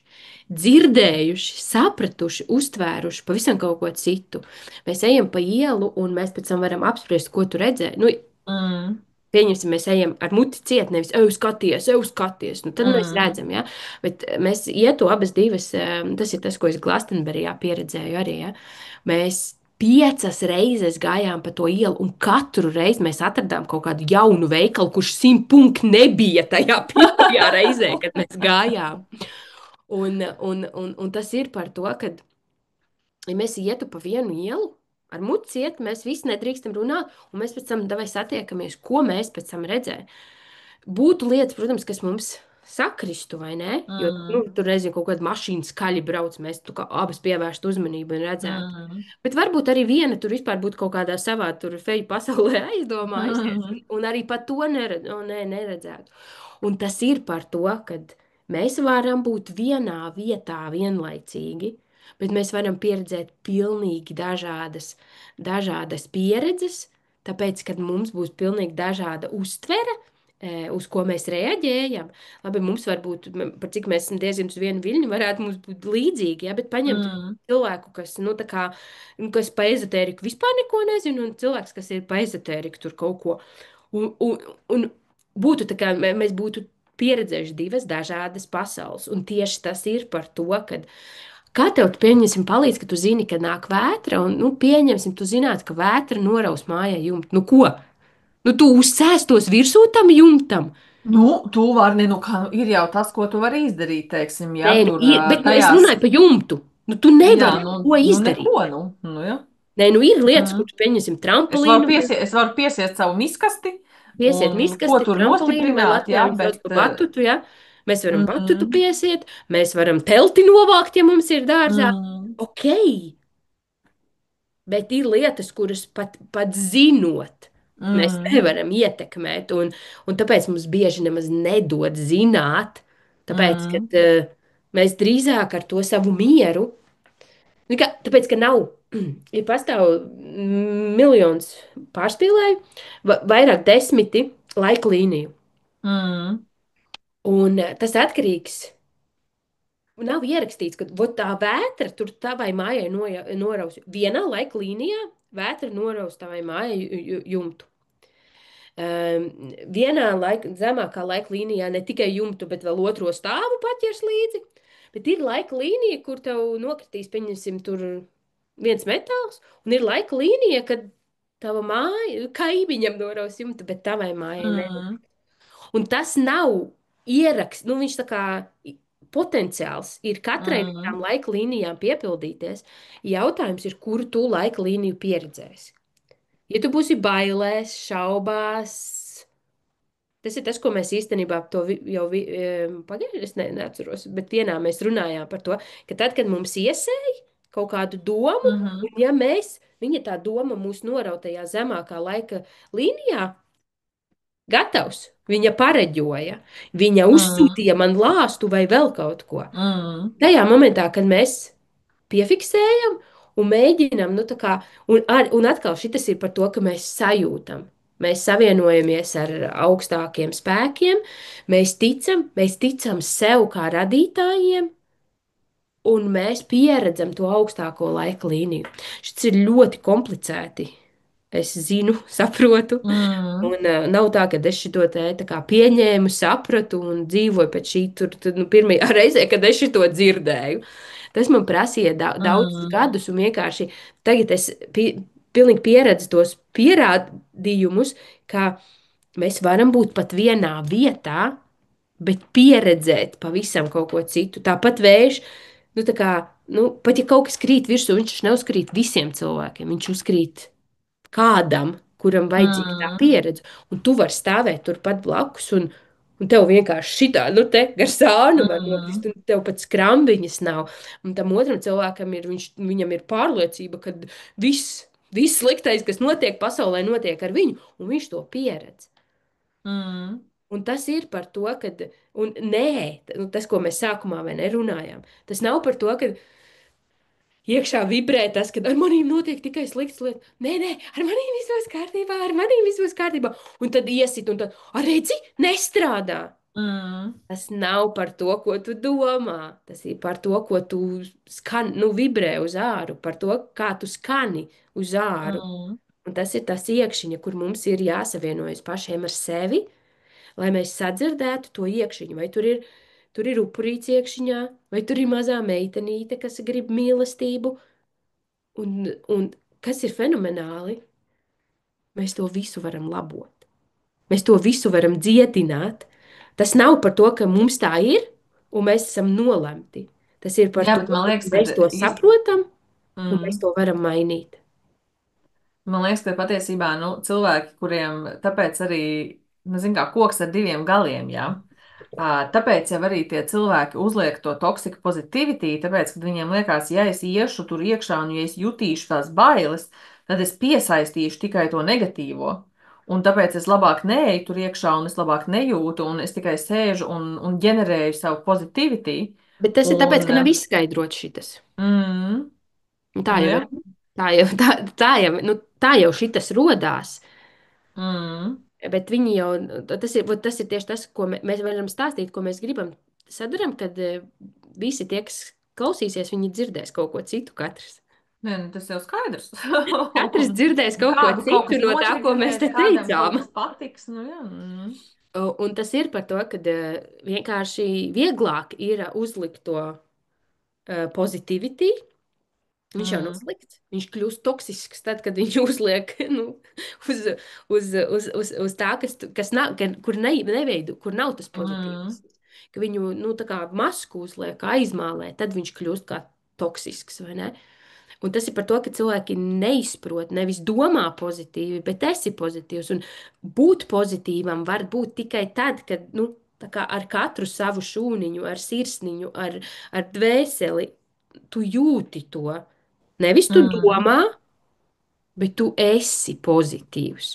dzirdējuši, sapratuši, uztvēruši pavisam kaut ko citu. Mēs ejam pa ielu, un mēs pēc tam varam apspriest, ko tu redzēji. Nu, Mm, pieņemsim, mēs ejam ar muti ciet, nevis ej, skaties. Nu, tad mēs mm, redzam, ja. Bet mēs ietu abas divas, tas ir tas, ko es Glastonberijā pieredzēju arī. Ja. Mēs 5 reizes gājām pa to ielu, un katru reizi mēs atradām kaut kādu jaunu veikalu, kurš 100 punktu nebija tajā pirmajā reizē, kad mēs gājām. Un tas ir par to, ka ja mēs ietu pa vienu ielu, ar muci iet, mēs visi nedrīkstam runāt, un mēs pēc tam davai satiekamies, ko mēs pēc tam redzējām. Būtu lietas, protams, kas mums sakristu, vai ne? Jo nu, mm, tur reizē kaut kāda mašīna skaļi brauc, mēs tu kā abas pievērstu uzmanību un redzētu. mm, Bet varbūt arī viena tur vispār būtu kaut kādā savā tur feju pasaulē aizdomājusies, mm, un arī pat to neredzētu. Un tas ir par to, ka mēs varam būt vienā vietā vienlaicīgi, bet mēs varam pieredzēt pilnīgi dažādas pieredzes, tāpēc, kad mums būs pilnīgi dažāda uztvere, uz ko mēs reaģējam. Labi, mums var būt, par cik mēs esam diezgan uz vienu viļņu, varētu mums būt līdzīgi, ja, bet paņemt mm, cilvēku, kas, nu, tā kā, kas pa ezotēriku vispār neko nezina, un cilvēks, kas ir pa ezotēriku tur kaut ko. Un būtu tā kā mēs būtu pieredzējuši divas dažādas pasaules, un tieši tas ir par to, ka kā tev, pieņemsim, palīdz, ka tu zini, ka nāk vētra, un, nu, pieņemsim, tu zinātu, ka vētra noraus mājai jumtu. Nu, ko? Nu, tu uzsēstos virsū tam jumtam. Nu, tu vari, ne, nu, kā, nu, ir jau tas, ko tu vari izdarīt, teiksim, Nē, ja nu, tur bet nu, es tajās, runāju par jumtu. Nu, tu jā, nevari neko nu izdarīt. neko, nu, jā. Nē, nu, ir lietas, Mm. kur tu pieņemsim trampolīnu, Es varu piesiet savu miskasti piesiet un ko miskasti, tur trampolīnu, vai nostiprināt, Latvijā jā, viņi sauc bet, par batutu, ja? Mēs varam batutu mm, piesiet, mēs varam telti novākt, ja mums ir dārzā. mm, Ok, bet ir lietas, kuras pat zinot, mēs mm, nevaram ietekmēt, un tāpēc mums bieži nemaz nedod zināt, tāpēc, ka mm, mēs drīzāk ar to savu mieru, nu, tāpēc, ka nav, ja pastāv miljons pārspīlēju, vairāk desmiti laika līniju, mm, un tas atkarīgs. Nav ierakstīts, ka vot tā vētra tur tavai mājai noraus. Vienā laika līnijā vētra noraus tavai mājai jumtu. Vienā zemākā laika līnijā ne tikai jumtu, bet vēl otro stāvu paķers līdzi. Bet ir laika līnija, kur tev nokritīs, pieņemsim, tur viens metāls, un ir laika līnija, kad tava māja, kaimiņam noraus jumtu, bet tavai mājai ne. mm, Un tas nav ieraksts, nu viņš tā kā potenciāls ir katrai no tām mm, laika līnijām piepildīties. Jautājums ir, kuru tu laika līniju pieredzēsi. Ja tu būsi bailēs, šaubās, tas ir tas, ko mēs īstenībā jau pagājušajā, es neatceros, bet vienā mēs runājām par to, ka tad, kad mums iesēja kaut kādu domu, mm, un ja viņa tā doma mūs norautajā zemākā laika līnijā, gatavs, viņa pareģoja, viņa mm, uzsūtīja man lāstu vai vēl kaut ko. mm, Tajā momentā, kad mēs piefiksējam un mēģinam, nu, tā kā, un atkal šis ir par to, ka mēs sajūtam. Mēs savienojamies ar augstākiem spēkiem, mēs ticam sev kā radītājiem, un mēs pieredzam to augstāko laika līniju. Šis ir ļoti komplicēti. Es zinu, saprotu. mm, Un nav tā, ka es šo te tā kā pieņēmu, sapratu un dzīvoju pēc šī tur, nu, pirmajā reizē, kad es šo dzirdēju. Tas man prasīja daudzus Mm, gadus, un vienkārši tagad es pilnīgi pieredzu tos pierādījumus, ka mēs varam būt pat vienā vietā, bet pieredzēt pavisam kaut ko citu. Tāpat vējš, nu, tā kā, nu, pat ja kaut kas krīt virsū, viņš taču neuzkrīt visiem cilvēkiem, viņš uzkrīt kādam, kuram vajadzīga tā mm, pieredze, un tu vari stāvēt turpat blakus, un tev vienkārši šitā, nu, te gar sānu var nokrist, mm, un tev pat skrambiņas nav. Un tam otram cilvēkam ir, viņam ir pārliecība, ka viss sliktais, kas notiek pasaulē, notiek ar viņu, un viņš to pieredz. mm. Un tas ir par to, ka, un nē, nu, tas, ko mēs sākumā vai nerunājām, tas nav par to, ka iekšā vibrē tas, ka ar maniem notiek tikai sliktas lietas. Nē, nē, ar maniem viss būs kārtībā, ar maniem viss būs kārtībā. Un tad iesit, un tad, ar redzi, nestrādā. Mm, Tas nav par to, ko tu domā. Tas ir par to, ko tu skan, nu, vibrē uz āru, par to, kā tu skani uz āru. mm, Un tas ir tas iekšķiņa, kur mums ir jāsavienojas pašiem ar sevi, lai mēs sadzirdētu to iekšķiņu. Vai tur ir upurīts iekšķiņā, vai tur ir mazā meitenīte, kas grib mīlestību. Un kas ir fenomenāli, mēs to visu varam labot. Mēs to visu varam dziedināt. Tas nav par to, ka mums tā ir un mēs esam nolemti. Tas ir par jā, to, bet man ka liekas, ka mēs to īsti. saprotam un mēs Mm. to varam mainīt. Man liekas, ka patiesībā nu, cilvēki, kuriem tāpēc arī, nu, zin kā koks ar diviem galiem, jā. Tāpēc jau arī tie cilvēki uzliek to toksiku pozitivity, tāpēc, ka viņiem liekas, ja es iešu tur iekšā un ja es jutīšu tās bailes, tad es piesaistīšu tikai to negatīvo. Un tāpēc es labāk neeju tur iekšā un es labāk nejūtu un es tikai sēžu un ģenerēju savu pozitivity. Bet tas ir tāpēc, Un, ka nav izskaidrots šitas. mm, Un tā nu jau jā, ir. Tā jau šitas rodās. mm, Bet viņi jau, tas ir tieši tas, ko mēs varam stāstīt, ko mēs gribam. Sadaram, kad visi tie, kas klausīsies, viņi dzirdēs kaut ko citu katrs. nē, nu, tas jau skaidrs. Katrs dzirdēs kaut ko Kādam kaut citu kas no tā, ko mēs nošķidrināsies, te kādam kaut teicām. kas patiks. Nu, jā, mm, Un tas ir par to, ka vienkārši vieglāk ir uzlikt to pozitivity. Viņš jau nav mm, slikts. Viņš kļūst toksisks tad, kad viņš uzliek nu, uz, uz tā, kas nav, kur, neveido, kur nav tas pozitīvs. mm, Ka viņu nu, tā kā masku uzliek, aizmālē, tad viņš kļūst kā toksisks, vai ne? Un tas ir par to, ka cilvēki neizprot, nevis domā pozitīvi, bet esi pozitīvs. Un būt pozitīvam var būt tikai tad, kad nu, tā kā ar katru savu šūniņu, ar sirsniņu, ar dvēseli tu jūti to. Nevis tu mm, domā, bet tu esi pozitīvs.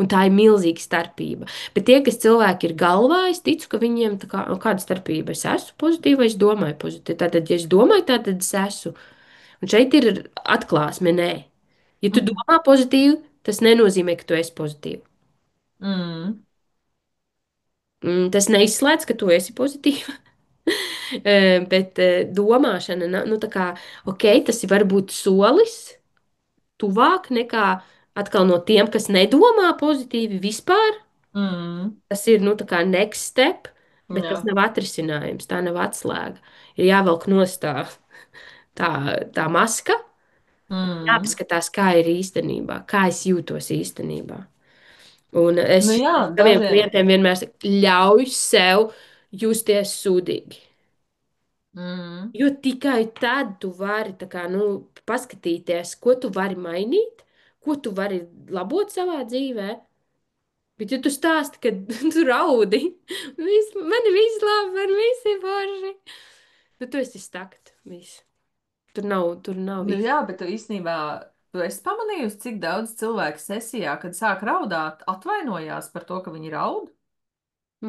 Un tā ir milzīga starpība. Bet tie, kas cilvēki ir galvā, es ticu, ka viņiem tā kā, kāda starpība. Es esmu pozitīva, es domāju pozitīvi. Tātad, ja es domāju, tad es esmu. Un šeit ir atklāsme, nē. Ja tu mm, domā pozitīvi, tas nenozīmē, ka tu esi pozitīvi. mm, Tas neizslēdz, ka tu esi pozitīva. Bet domāšana, nu tā kā, ok, tas var būt solis tuvāk nekā atkal no tiem, kas nedomā pozitīvi vispār. mm, Tas ir, nu, tā kā next step, bet jā, tas nav atrisinājums, tā nav atslēga. Ir jāvelk nostā tā, tā maska, mm. jāpaskatās, kā ir īstenībā, kā es jūtos īstenībā. Un es Nu jā, saviem dažiem. klientiem vienmēr saku, ļauj sev justies sūdīgi. Mm, Jo tikai tad tu vari tā kā, nu, paskatīties, ko tu vari mainīt, ko tu vari labot savā dzīvē. Bet, ja tu stāsti, ka tu raudi, man ir viss labi, man viss ir forši, tad tu esi stakt. Viss. Tur nav nu viss. jā, bet tu īstenībā, tu esi pamanījusi, cik daudz cilvēku sesijā, kad sāk raudāt, atvainojās par to, ka viņi raud?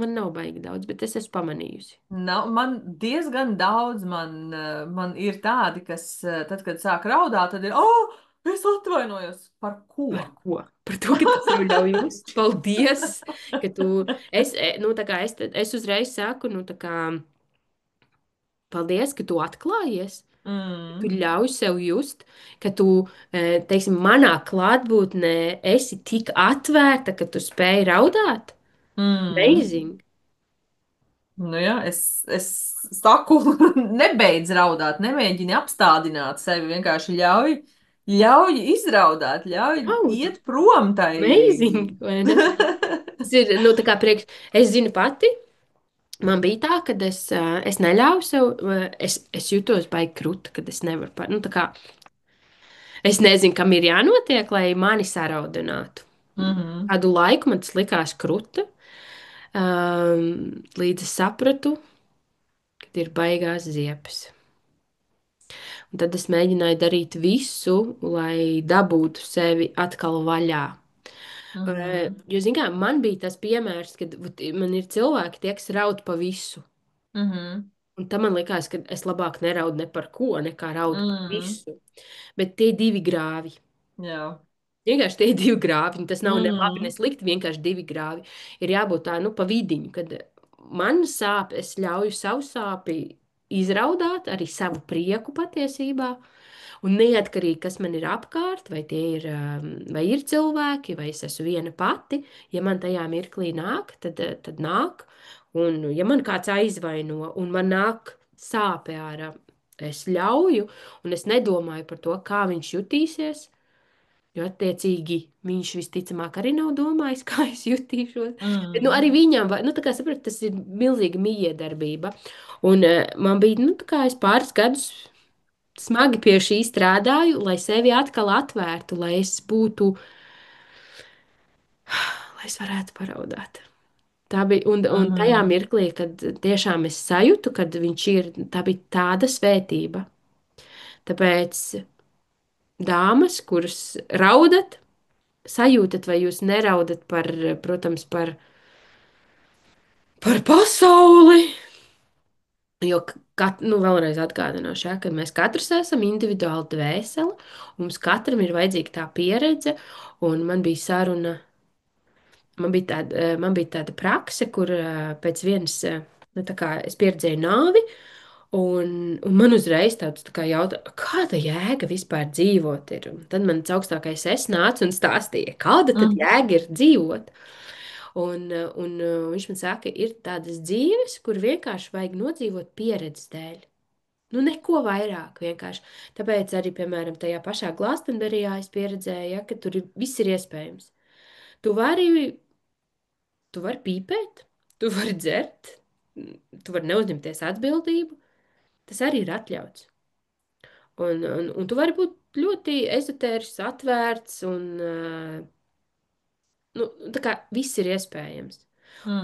Man nav baigi daudz, bet es esmu pamanījusi. Nav, man diezgan daudz man ir tādi, kas tad, kad sāk raudāt, tad ir, oh, es atvainojos. Par ko? Par ko? Par to, ka tu sev ļauj just. Paldies, ka tu, nu, tā kā es uzreiz saku, nu, tā kā, paldies, ka tu atklājies. Tu Mm, ļauj sev just, ka tu, teiksim, manā klātbūtnē esi tik atvērta, ka tu spēj raudāt. mm, Amazing. Nu, jā, es saku, nebeidz raudāt, nemēģini apstādināt sevi, vienkārši ļauj izraudāt, ļauj Audu! iet prom tai. Amazing! Vai ne? Tas ir, nu, tā kā priekš, es zinu pati, man bija tā, ka es neļāvu sev, es jutos baigi krūti, kad es nevaru nu, tā kā, es nezinu, kam ir jānotiek, lai mani saraudinātu. Mhm, Kādu laiku man tas likās kruta, līdz es sapratu, kad ir baigās ziepes. Un tad es mēģināju darīt visu, lai dabūtu sevi atkal vaļā. mhm, Jo, zināmā mērā, man bija tas piemērs, kad man ir cilvēki, tie, kas raud pa visu. mhm, Un tam man likās, ka es labāk neraudu ne par ko, nekā raudu par mhm, visu. Bet tie divi grāvi. jā, Vienkārši tie divi grāvi. Tas nav ne labi, ne mhm, slikti. Vienkārši divi grāvi. Ir jābūt tā, nu, pa vidiņu, kad man sāp, es ļauju savu sāpi izraudāt, arī savu prieku patiesībā. Un neatkarīgi, kas man ir apkārt, vai tie ir, vai ir cilvēki, vai es esmu viena pati, ja man tajā mirklī nāk, tad nāk. Un ja man kāds aizvaino un man nāk sāpe ārā, es ļauju, un es nedomāju par to, kā viņš jutīsies. Jo, attiecīgi, viņš visticamāk arī nav domājis, kā es jutīšos. Bet, nu, arī mhm, viņam, nu, tā kā sapratu, tas ir milzīga mijiedarbība. Un man bija, nu, tā kā es pāris gadus smagi pie šī strādāju, lai sevi atkal atvērtu, lai es būtu, lai es varētu paraudāt. Tā bija, un tajā mhm, mirklī, kad tiešām es sajūtu, kad viņš ir, tā bija tāda svētība. Tāpēc, dāmas, kuras raudat, sajūtat, vai jūs neraudat par, protams, par pasauli. Jo, nu, vēlreiz atgādināšu, ja, ka mēs katrs esam individuāli dvēseli, un mums katram ir vajadzīga tā pieredze, un man bija saruna. Man bija tāda prakse, kur pēc vienas, nu, tā kā es pieredzēju nāvi, un man uzreiz tāds tā kā jautā, kāda jēga vispār dzīvot ir? Un tad mans augstākais es nāca un stāstīja, kāda tad mhm, jēga ir dzīvot? Viņš man saka, ir tādas dzīves, kur vienkārši vajag nodzīvot pieredzes dēļ. Nu, neko vairāk vienkārši. Tāpēc arī, piemēram, tajā pašā Glāstenberijā es pieredzēju, ja, ka tur viss ir iespējams. Tu vari Tu vari pīpēt, tu vari dzert, tu vari neuzņemties atbildību. Tas arī ir atļauts. Un tu vari būt ļoti ezotērisks, atvērts, un nu, tā kā viss ir iespējams.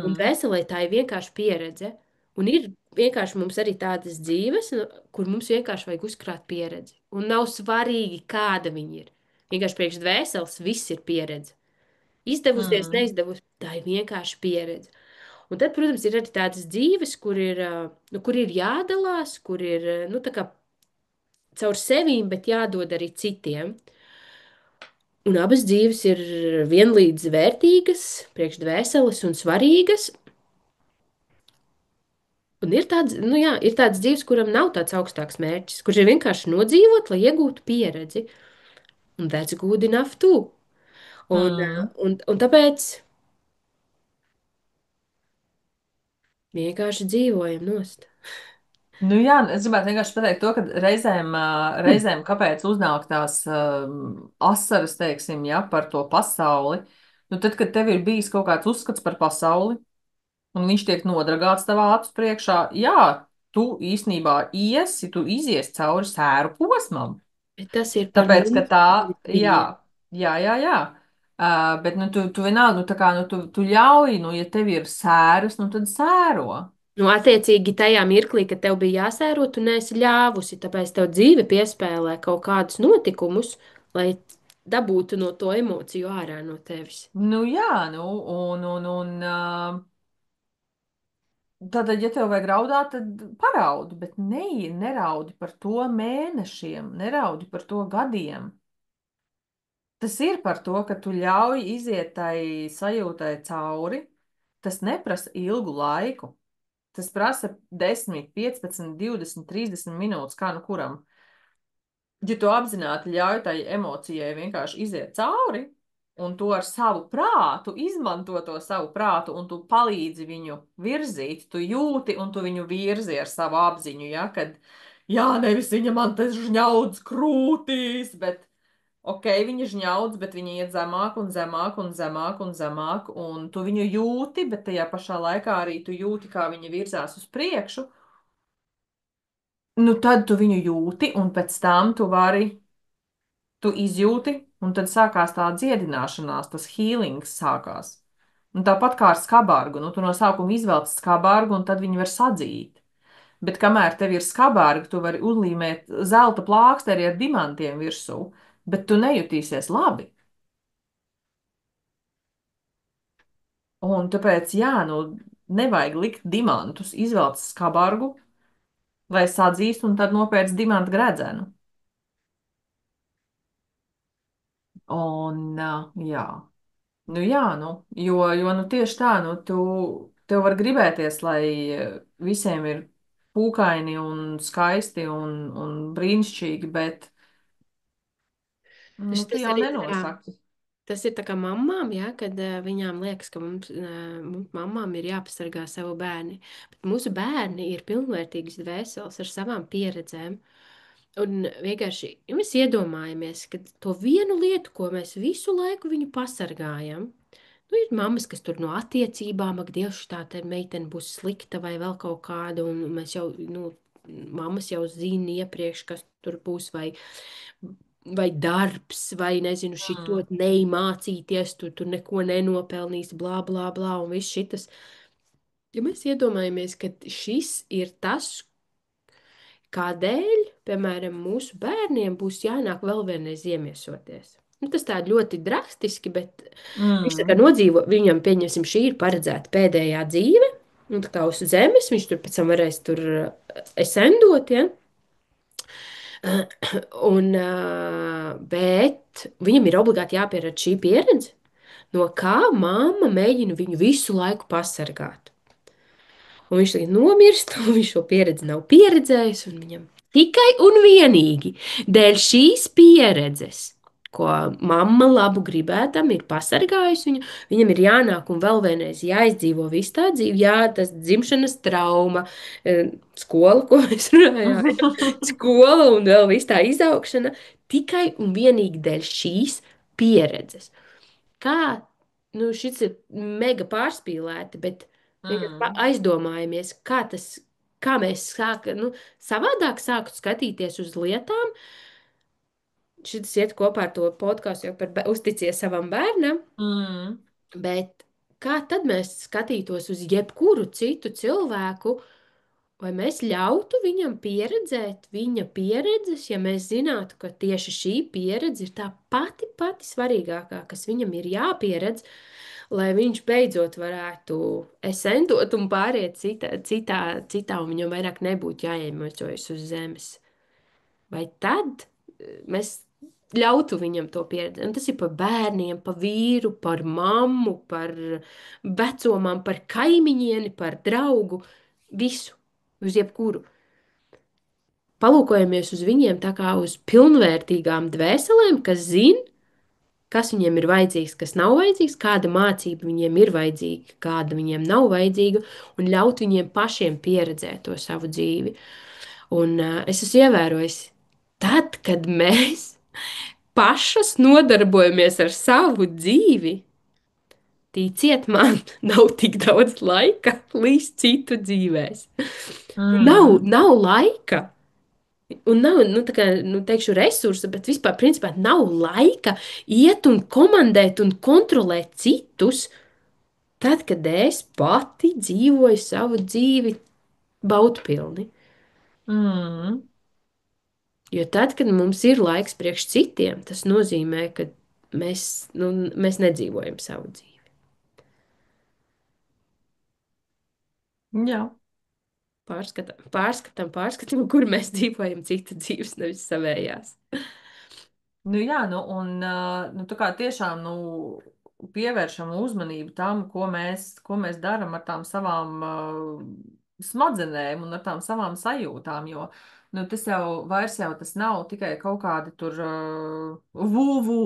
Un mhm, veselē tā ir vienkārši pieredze. Un ir vienkārši mums arī tādas dzīves, nu, kur mums vienkārši vajag uzkrāt pieredzi. Un nav svarīgi, kāda viņa ir. Vienkārši priekš dvēseles viss ir pieredze. Izdevusies, mhm, neizdevusies, tā ir vienkārši pieredze. Un tad, protams, ir arī tādas dzīves, nu, kur ir jādalās, kur ir nu, tā kā caur sevīm, bet jādod arī citiem. Un abas dzīves ir vienlīdz vērtīgas, priekšdvēseles un svarīgas. Un ir tāds, nu jā, ir tāds dzīves, kuram nav tāds augstāks mērķis, kurš ir vienkārši nodzīvot, lai iegūtu pieredzi. Un that's good enough too. mhm. Un tāpēc vienkārši dzīvojam nost. Nu jā, es gribētu vienkārši pateikt to, ka reizēm kāpēc uznāk tās asaras, teiksim, ja, par to pasauli. Nu tad, kad tev ir bijis kaut kāds uzskats par pasauli, un viņš tiek nodragāts tavā acu priekšā, jā, tu īsnībā iesi, tu izies cauri sēru posmam. Bet tas ir par Tāpēc, ka mums, tā, nevis jā, viņiem. jā. Bet, nu, tu vienalga, nu, tā kā, nu, tu ļauj, nu, ja tev ir sēras, nu, tad sēro. Nu, attiecīgi, tajā mirklī, kad tev bija jāsēro, tu neesi ļāvusi, tāpēc tev dzīve piespēlē kaut kādus notikumus, lai dabūtu no to emociju ārā no tevis. Nu, jā, nu, tātad, ja tev vajag raudāt, tad paraudi, bet neraudi par to mēnešiem, neraudi par to gadiem. Tas ir par to, ka tu ļauj iziet tai sajūtai cauri. Tas neprasa ilgu laiku. Tas prasa 10, 15, 20, 30 minūtes, kā nu kuram. Ja tu apzināti ļauj tai emocijai vienkārši iziet cauri, un tu ar savu prātu izmanto to savu prātu, un tu palīdzi viņu virzīt, tu jūti, un tu viņu virzi ar savu apziņu, ja, kad, jā, nevis viņa man te žņaudz krūtīs, bet, ok, viņa žņaudz, bet viņa iet zemāk un zemāk un zemāk un zemāk, un tu viņu jūti, bet tajā pašā laikā arī tu jūti, kā viņa virzās uz priekšu, nu tad tu viņu jūti, un pēc tam tu izjūti, un tad sākās tā dziedināšanās, tas healings sākās. Un tāpat kā ar skarbārgu, nu, tu no sākuma izvelc skarbārgu, un tad viņi var sadzīt. Bet kamēr tev ir skarbārga, tu vari uzlīmēt zelta plāksteri ar dimantiem virsū, bet tu nejutīsies labi. Un tāpēc, jā, nu, nevajag likt dimantus, izvelc skarbārgu, lai sadzīst, un tad nopērc dimantu gredzenu. Un, jā. Nu jā, nu, jo nu, tieši tā, nu, tev var gribēties, lai visiem ir pūkaini un skaisti un brīnišķīgi, bet nu, Tas, tu tas jau arī tā kā, nenosaki. tas ir tā kā mamām, ja, kad viņām liekas, ka mums mamām ir jāpasargā savu bērni. Bet mūsu bērni ir pilnvērtīgas dvēseles ar savām pieredzēm. Un vienkārši, ja mēs iedomājamies, ka to vienu lietu, ko mēs visu laiku viņu pasargājam, nu, ir mammas, kas tur no attiecībām, ak, Dievs, tā te meitene būs slikta vai vēl kaut kāda, un mēs jau, nu, mammas jau zina iepriekš, kas tur būs, vai darbs, vai nezinu, šito Mm, neimācīties, tur neko nenopelnīs, blā, blā, blā, un viss šitas. Ja mēs iedomājamies, ka šis ir tas, kādēļ, piemēram, mūsu bērniem būs jānāk vēl vienreiz iemiesoties. Nu, tas tā ļoti drastiski, bet viņš tā kā mm, nodzīvo, viņam, pieņemsim, šī ir paredzēta pēdējā dzīve, un tā kā uz zemes, viņš tur pēc tam varēs tur esendot, ja? Un, bet viņam ir obligāti jāpierādz šī pieredze, no kā mamma mēģina viņu visu laiku pasargāt. Un viņš tagad nomirst, un viņš šo pieredzi nav pieredzējis. Viņam tikai un vienīgi dēļ šīs pieredzes, ko mamma labu gribētam ir pasargājusi viņu, viņam ir jānāk un vēl vienreiz jāizdzīvo visu tā dzīvi. Jā, tas dzimšanas trauma, skola, ko mēs runājām, ja? Skola un vēl viss tā izaugšana tikai un vienīgi dēļ šīs pieredzes. Kā, nu, šis ir mega pārspīlēti, bet vienkārši mm, aizdomājamies, kā mēs sākam, nu, savādāk sākt skatīties uz lietām. Šis iet kopā ar to podkāstu jau par uzticies savam bērnam, mm, bet kā tad mēs skatītos uz jebkuru citu cilvēku, vai mēs ļautu viņam pieredzēt viņa pieredzes, ja mēs zinātu, ka tieši šī pieredze ir tā pati svarīgākā, kas viņam ir jāpieredz, lai viņš beidzot varētu esendot un pāriet citā, un viņam vairāk nebūtu jāiemocojas uz zemes. Vai tad mēs ļautu viņam to pieredzi? Un tas ir par bērniem, par vīru, par mammu, par vecumam, par kaimiņieni, par draugu, visu, uz jebkuru. Palūkojamies uz viņiem tā kā uz pilnvērtīgām dvēselēm, kas zina, kas viņiem ir vajadzīgs, kas nav vajadzīgs, kāda mācība viņiem ir vajadzīga, kāda viņiem nav vajadzīga, un ļaut viņiem pašiem pieredzēt to savu dzīvi. Un es esmu ievērojis, tad, kad mēs pašas nodarbojamies ar savu dzīvi, ticiet man, nav tik daudz laika līdz citu dzīvēs. mm, Nav laika. Un nav, nu, tā kā, nu, teikšu, resursa, bet vispār, principā, nav laika iet un komandēt un kontrolēt citus, tad, kad es pati dzīvoju savu dzīvi baudpilni. mm. Jo tad, kad mums ir laiks priekš citiem, tas nozīmē, ka mēs nedzīvojam savu dzīvi. Jā. Pārskatām, kur mēs dzīvojam citu dzīves, nevis savējās. Nu, jā, nu, un nu, tā kā tiešām nu, pievēršam uzmanību tam, ko mēs darām ar tām savām smadzenēm un ar tām savām sajūtām, jo nu, tas jau vairs jau tas nav tikai kaut kādi tur vūvū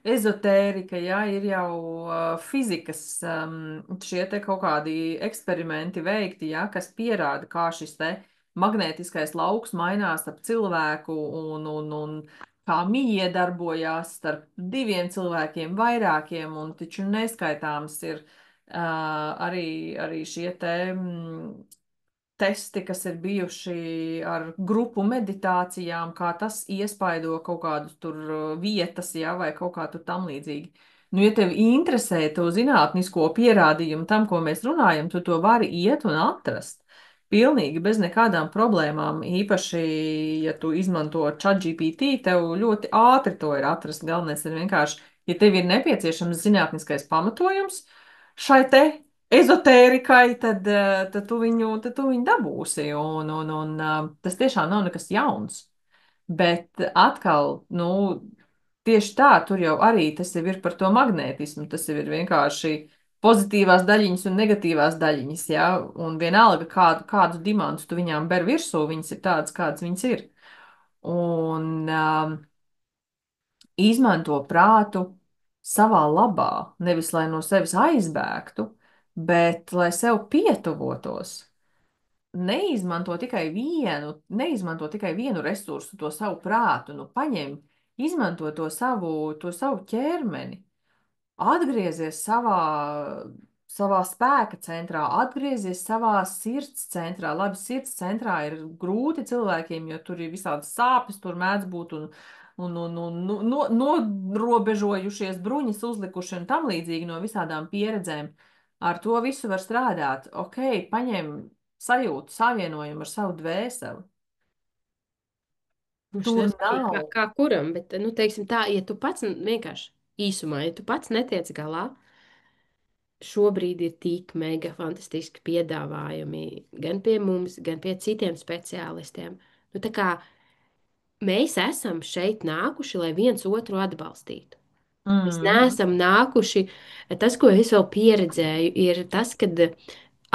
ezotērika, jā, ir jau fizikas šie te kaut kādi eksperimenti veikti, jā, kas pierāda, kā šis te magnētiskais lauks mainās ap cilvēku un kā mija darbojās starp diviem cilvēkiem, vairākiem, un taču neskaitāms ir arī šie te testi, kas ir bijuši ar grupu meditācijām, kā tas iespaido kaut kādus tur vietas, jā, vai kaut kā tur tam līdzīgi. Nu, ja tev interesē to zinātnisko pierādījumu tam, ko mēs runājam, tu to vari iet un atrast. Pilnīgi bez nekādām problēmām. Īpaši, ja tu izmanto ChatGPT, tev ļoti ātri to ir atrast. Galvenais ir vienkārši, ja tev ir nepieciešams zinātniskais pamatojums šai te ezotērikai, tad tu viņu dabūsi. Tas tiešām nav nekas jauns. Bet atkal, nu, tieši tā, tur jau arī tas jau ir par to magnētismu. Tas jau ir vienkārši pozitīvās daļiņas un negatīvās daļiņas, jā. Un vienalga, kādu dimantu tu viņām ber virsū, viņas ir tādas, kādas viņas ir. Un izmanto prātu savā labā, nevis lai no sevis aizbēgtu, bet lai sev pietuvotos. Neizmanto tikai vienu resursu, to savu prātu, nu paņem, izmanto to savu ķermeni. Atgriezies savā spēka centrā, atgriezies savā sirds centrā. Labi, sirds centrā ir grūti cilvēkiem, jo tur ir visādas sāpes, tur mēdz būt un norobežojušies bruņas uzlikuši un tam līdzīgi no visādām pieredzēm. Ar to visu var strādāt. Ok, paņem sajūtu, savienojumu ar savu dvēseli. Nu, es Tur nezinu, nav. kā kuram, bet, nu, teiksim tā, ja tu pats vienkārši īsumā, ja tu pats netiec galā, šobrīd ir tik mega fantastiski piedāvājumi gan pie mums, gan pie citiem speciālistiem. Nu, tā kā mēs esam šeit nākuši, lai viens otru atbalstītu. Mēs Mm, neesam nākuši. Tas, ko es vēl pieredzēju, ir tas, ka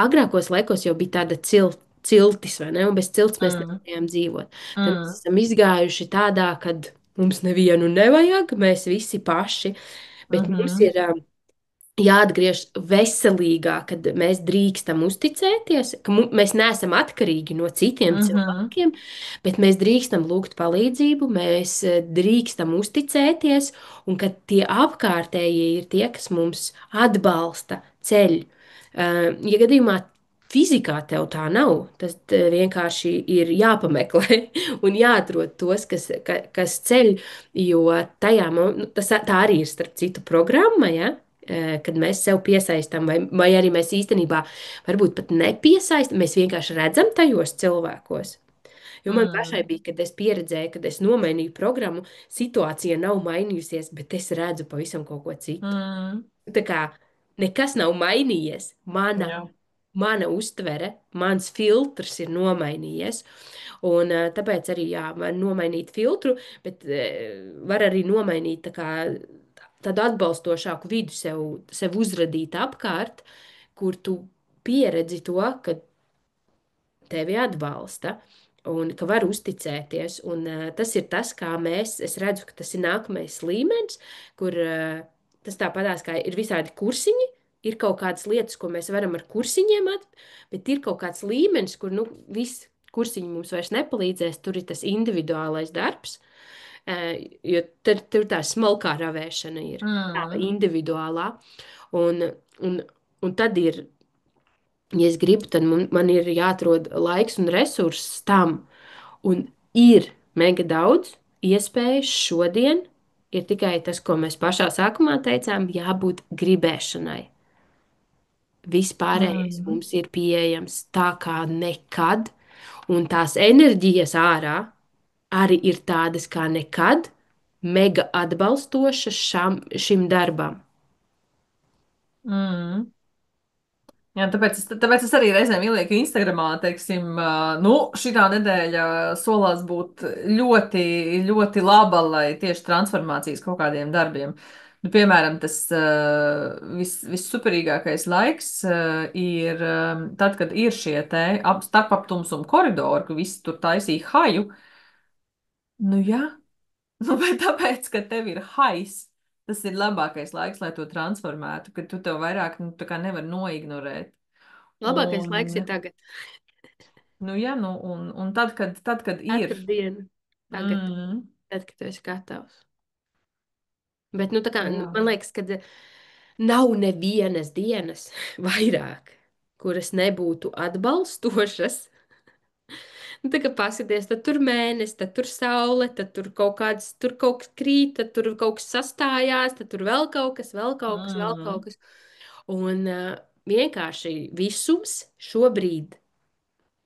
agrākos laikos jau bija tāda ciltis, vai ne? Un bez cilts mēs mm, nevarējām dzīvot. Tad mēs mm, esam izgājuši tādā, kad mums nevienu nevajag, mēs visi paši, bet mums mhm, ir jāatgriežas veselīgā, kad mēs drīkstam uzticēties, ka mēs neesam atkarīgi no citiem mhm, cilvēkiem, bet mēs drīkstam lūgt palīdzību, mēs drīkstam uzticēties, un ka tie apkārtējie ir tie, kas mums atbalsta ceļu. Ja gadījumā fizikā tev tā nav, tas vienkārši ir jāpameklē un jāatrod tos, kas ceļ, jo tajā, tā arī ir starp citu programma, ja? Kad mēs sev piesaistām, vai arī mēs īstenībā varbūt pat nepiesaistām, mēs vienkārši redzam tajos cilvēkos. Jo man pašai mm, bija, kad es pieredzēju, kad es nomainīju programmu, situācija nav mainījusies, bet es redzu pavisam kaut ko citu. mm, Tā kā nekas nav mainījies. jā, Mana uztvere, mans filtrs ir nomainījies. Un, tāpēc arī jā, var nomainīt filtru, bet var arī nomainīt tādu atbalstošāku vidu sev uzradīt apkārt, kur tu pieredzi to, ka tevi atbalsta un ka var uzticēties. Un, tas ir tas, kā es redzu, ka tas ir nākamais līmenis, kur tas tāpatās kā ir visādi kursiņi. Ir kaut kādas lietas, ko mēs varam ar kursiņiem bet ir kaut kāds līmenis, kur nu, viss kursiņi mums vairs nepalīdzēs. Tur ir tas individuālais darbs, jo tur tā smalkā ravēšana ir tā mm, individuālā. Un, un, un tad ir ja es gribu, tad man ir jāatrod laiks un resurss tam. Un ir mega daudz iespējas šodien. Ir tikai tas, ko mēs pašā sākumā teicām, jābūt gribēšanai. Vispārējais mm, mums ir pieejams tā kā nekad, un tās enerģijas ārā arī ir tādas kā nekad, mega atbalstošas šim darbam. mm. Jā, tāpēc es arī reizēm ielieku Instagramā, teiksim, nu, šitā nedēļa solās būt ļoti, ļoti laba, lai tieši transformācijas kaut kādiem darbiem. Nu, piemēram, tas vissuperīgākais laiks ir tad, kad ir šie te starpaptumsuma koridori, ka visi tur taisīja haju. Nu, jā, nu, bet tāpēc, ka tev ir hais. tas ir labākais laiks, lai to transformētu, kad tu to vairāk, nu, tā kā nevar noignorēt. Labākais laiks Un, ir tagad, nu, jā, nu, un tad, kad ir, katru dienu, tagad, mm, tad, kad tu esi gatavs. Bet, nu, tā kā, nu, jā, man liekas, ka nav nevienas dienas vairāk, kuras nebūtu atbalstošas. Nu, tā kā paskaties, tad tur mēnesis, tad tur saule, tad tur kaut kas krīt, tad tur kaut kas sastājās, tad tur vēl kaut kas, vēl kaut kas, vēl kaut mm, kas. Un vienkārši visums šobrīd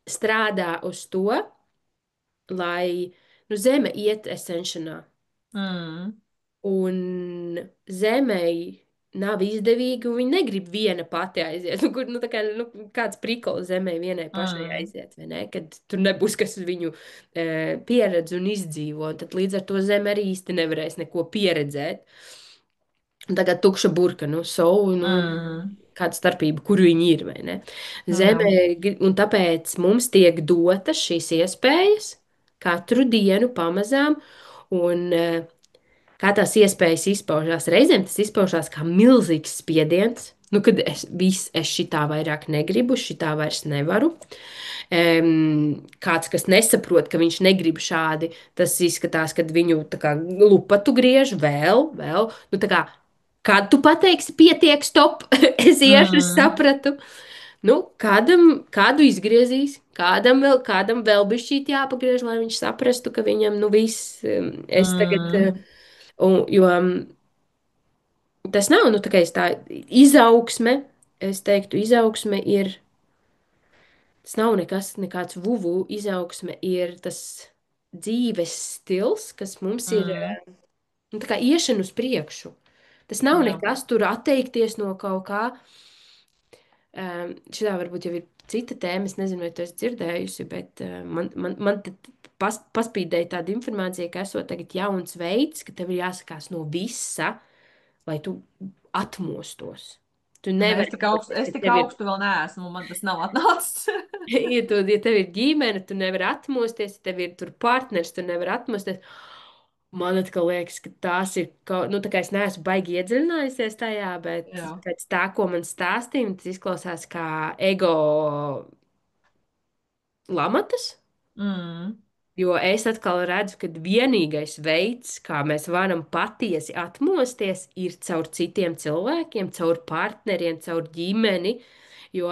strādā uz to, lai nu, Zeme iet ascensionā. mm, Un Zemei nav izdevīgi, un viņi negrib viena pati aiziet. Nu, kur, nu, tā kā, nu, kāds prikols Zemei vienai pašai mm, aiziet, vai ne? Kad tur nebūs kas uz viņu pieredzi un izdzīvo. Un tad līdz ar to Zeme arī īsti nevarēs neko pieredzēt. Un tagad tukša burka, nu, sovu, nu, mm, kāda starpība, kur viņi ir, vai ne? nu, jā, Zeme, un tāpēc mums tiek dotas šīs iespējas katru dienu pamazām, un kā tās iespējas izpaužās. Reizēm tas izpaužās kā milzīgs spiediens, nu, kad es šitā vairāk negribu, šitā vairs nevaru. Kāds, kas nesaprot, ka viņš negrib šādi, tas izskatās, kad viņu tā kā lupatu griež vēl. Nu, tā kā, kad tu pateiksi, pietiek, stop, es iešu, es mm, sapratu. Nu, kādu izgriezīs, kādam vēl bišķīt jāpagriež, lai viņš saprastu, ka viņam, nu, viss, es tagad, mm, jo tas nav, nu, tā kā es tā izaugsme, es teiktu, izaugsme ir, tas nav nekas, nekāds vuvu, izaugsme ir tas dzīves stils, kas mums ir, mm, nu, tā kā iešana uz priekšu. Tas nav jā, nekas tur atteikties no kaut kā. Šitā varbūt jau ir cita tēma, es nezinu, vai tu esi dzirdējusi, bet man te paspīdēja tāda informācija, ka esot tagad jauns veids, ka tev ir jāsakās no visa, lai tu atmostos. Tu nē, es nevari tik augstu, atmosties, es ja tik tev ir, augstu vēl neesmu, man tas nav atnācis. ja tev ir ģimene, tu nevari atmosties, ja tev ir tur partners, tu nevari atmosties. Man atkal liekas, ka tās ir kaut, nu tā kā es neesmu baigi iedziļinājusies tajā, bet Jā, pēc tā, ko man stāstīja, tas izklausās kā ego lamatas. mm, Jo es atkal redzu, ka vienīgais veids, kā mēs varam patiesi atmosties, ir caur citiem cilvēkiem, caur partneriem, caur ģimeni. Jo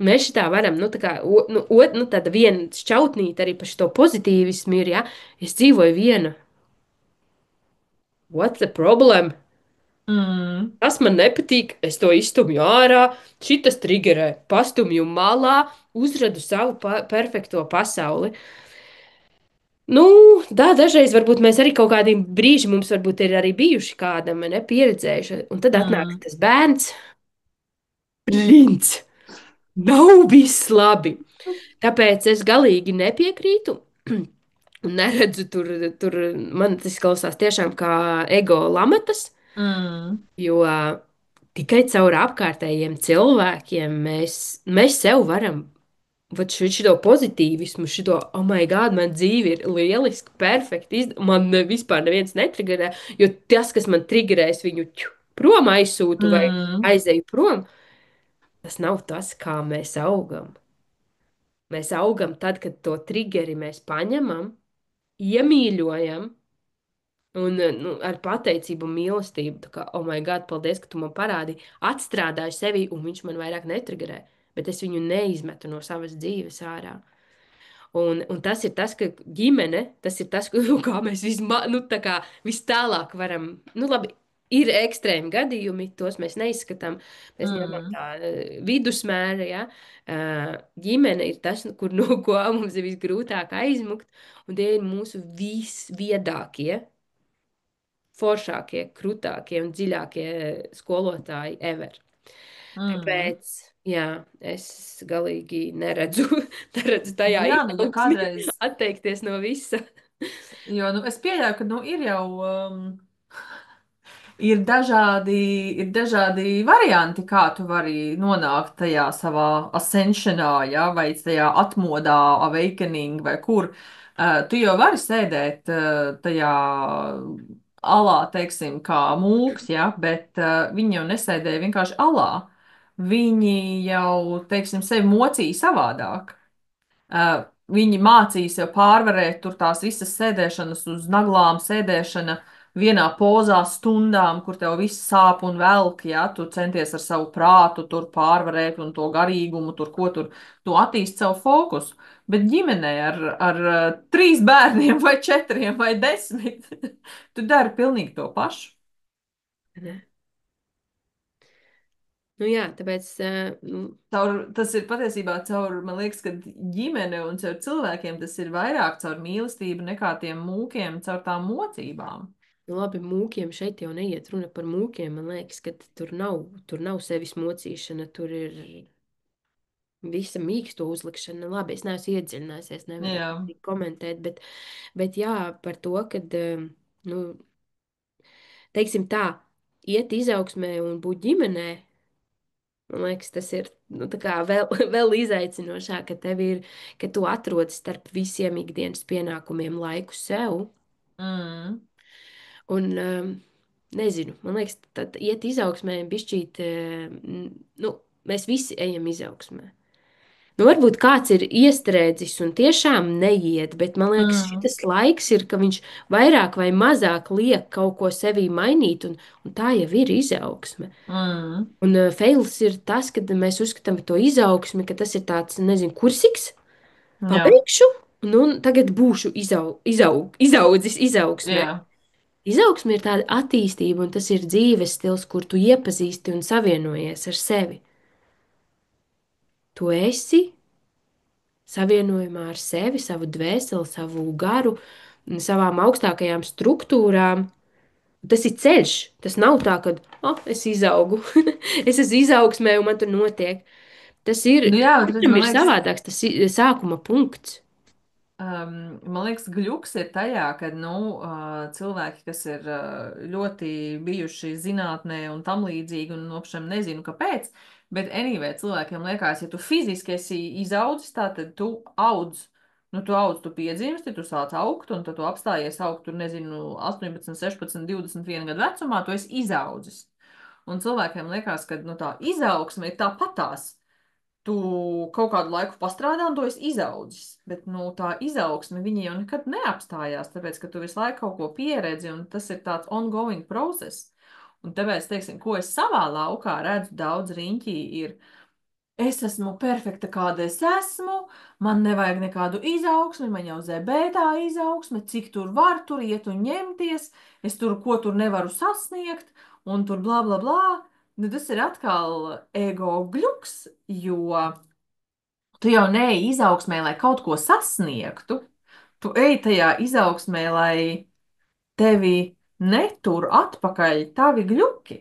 mēs šitā varam, nu, tā kā, nu, tāda viena šķautnīta arī par šo pozitīvismu ir, ja es dzīvoju viena. What's the problem? mm, Tas man nepatīk, es to izstumju ārā, šitas triggerē, pastumju malā, uzradu savu perfekto pasauli. Nu, tā dažreiz varbūt mēs arī kaut kādiem brīžiem mums varbūt ir arī bijuši kādam nepieredzējuši, un tad atnāk mm, tas bērns, princ, nav viss labi. Tāpēc es galīgi nepiekrītu un neredzu tur man tas klausās tiešām kā ego lamatas, mm, jo tikai caur apkārtējiem cilvēkiem mēs sev varam. Vat šo pozitīvismu, šo, oh, my God, man dzīve ir lieliski, perfekti. Man vispār neviens netriggerē, jo tas, kas man triggerēs, viņu prom aizsūtu vai mm, aizeju prom, tas nav tas, kā mēs augam. Mēs augam tad, kad to triggeri mēs paņemam, iemīļojam un nu, ar pateicību un mīlestību. Tā kā, oh, my God, paldies, ka tu man parādīji, atstrādāji sevi, un viņš man vairāk netriggerē. Bet es viņu neizmetu no savas dzīves ārā. Un tas ir tas, ka ģimene, tas ir tas, kā mēs nu, tā kā vis tālāk varam, nu labi, ir ekstrēmi gadījumi, tos mēs neizskatām, mēs ņemam mm, tā vidusmēra, ja. Ģimene ir tas, kur, no ko mums ir visgrūtāk aizmukt, un tie ir mūsu visviedākie, foršākie, krutākie un dziļākie skolotāji ever. mm. Tāpēc, jā, es galīgi neredzu, neredzu tajā Nu jā, nu ja izaugsmi kādreiz, atteikties no visa. jo, nu, es pieļauju, ka, nu, ir jau, ir dažādi, ir dažādi varianti, kā tu vari nonākt tajā savā ascensionā, ja, vai tajā atmodā, awakening, vai kur. Tu jau vari sēdēt tajā alā, teiksim, kā mūks, ja, bet viņi jau nesēdēja vienkārši alā. Viņi jau, teiksim, sevi mocīja savādāk. Viņi mācīs jau pārvarēt tur tās visas sēdēšanas uz naglām, sēdēšana vienā pozā stundām, kur tev viss sāp un velk, ja tu centies ar savu prātu tur pārvarēt un to garīgumu, tur ko tur, tu attīst savu fokusu. Bet ģimenē ar 3 bērniem vai 4 vai 10, tu dari pilnīgi to pašu. Ne? Nu, jā, tāpēc nu, Tas ir patiesībā caur, man liekas, ka ģimene un caur cilvēkiem tas ir vairāk caur mīlestību nekā tiem mūkiem, caur tām mocībām. nu, labi, mūkiem šeit jau neiet runa par mūkiem. Man liekas, ka tur nav sevis mocīšana, tur ir visa mīksto uzlikšana. Labi, es neesmu iedziļinājusies, Jā. nevarētu komentēt, bet jā, par to, ka, nu, teiksim tā, iet izaugsmē un būt ģimenē. Man liekas, tas ir nu, tā kā vēl, vēl izaicinošāk, ka tu atrodi starp visiem ikdienas pienākumiem laiku sev. Mm. Un, nezinu, man liekas, tad iet izaugsmē, bišķīt, nu, mēs visi ejam izaugsmē. Nu, varbūt kāds ir iestrēdzis un tiešām neiet, bet man liekas, Mm. šis laiks ir, ka viņš vairāk vai mazāk liek kaut ko sevī mainīt, un tā jau ir izaugsme. Mm. Un fails ir tas, kad mēs uzskatām to izaugsmi, ka tas ir tāds, nezinu, kursiks, Jā. pabeigšu, un nu, tagad būšu izaudzis izaugsmē. Jā. Izaugsme ir tāda attīstība, un tas ir dzīves stils, kur tu iepazīsti un savienojies ar sevi. Tu esi savienojumā ar sevi, savu dvēseli, savu garu, savām augstākajām struktūrām. Tas ir ceļš. Tas nav tā, ka oh, es izaugu, es esmu izaugsmē un man tur notiek. Tas ir, Nu, jā, bet redz, katram man ir liekas, savādāks, tas ir sākuma punkts. Man liekas, gļuks ir tajā, ka nu, cilvēki, kas ir ļoti bijuši zinātnē un tam līdzīgi, un apšiem nezinu, kāpēc, bet anyway, cilvēkiem liekas, ja tu fiziski esi izaudzis, tā tad tu audz. Nu, tu audz, tu piedzimsti, tu sāc augt, un tad tu apstājies augt, tur nezinu, 18, 16, 21 gadu vecumā, tu esi izaudzis. Un cilvēkiem liekas, ka nu, tā izaugsme ir tāpatās. Tu kaut kādu laiku pastrādā, un tu esi izaudzis. Bet nu, tā izaugsme viņa jau nekad neapstājās, tāpēc ka tu visu laiku kaut ko pieredzi, un tas ir tāds ongoing process. Un tāpēc, teiksim, ko es savā laukā redzu daudz riņķī, ir, es esmu perfekta, kāda es esmu, man nevajag nekādu izaugsmi, man jau zebē tā izaugsme, cik tur var, tur iet un ņemties, es tur ko tur nevaru sasniegt, un tur bla bla bla. Nu, tas ir atkal ego gluks, jo tu jau neej izaugsmē, lai kaut ko sasniegtu. Tu ej tajā izaugsmē, lai tevi netur atpakaļ tavi gluki,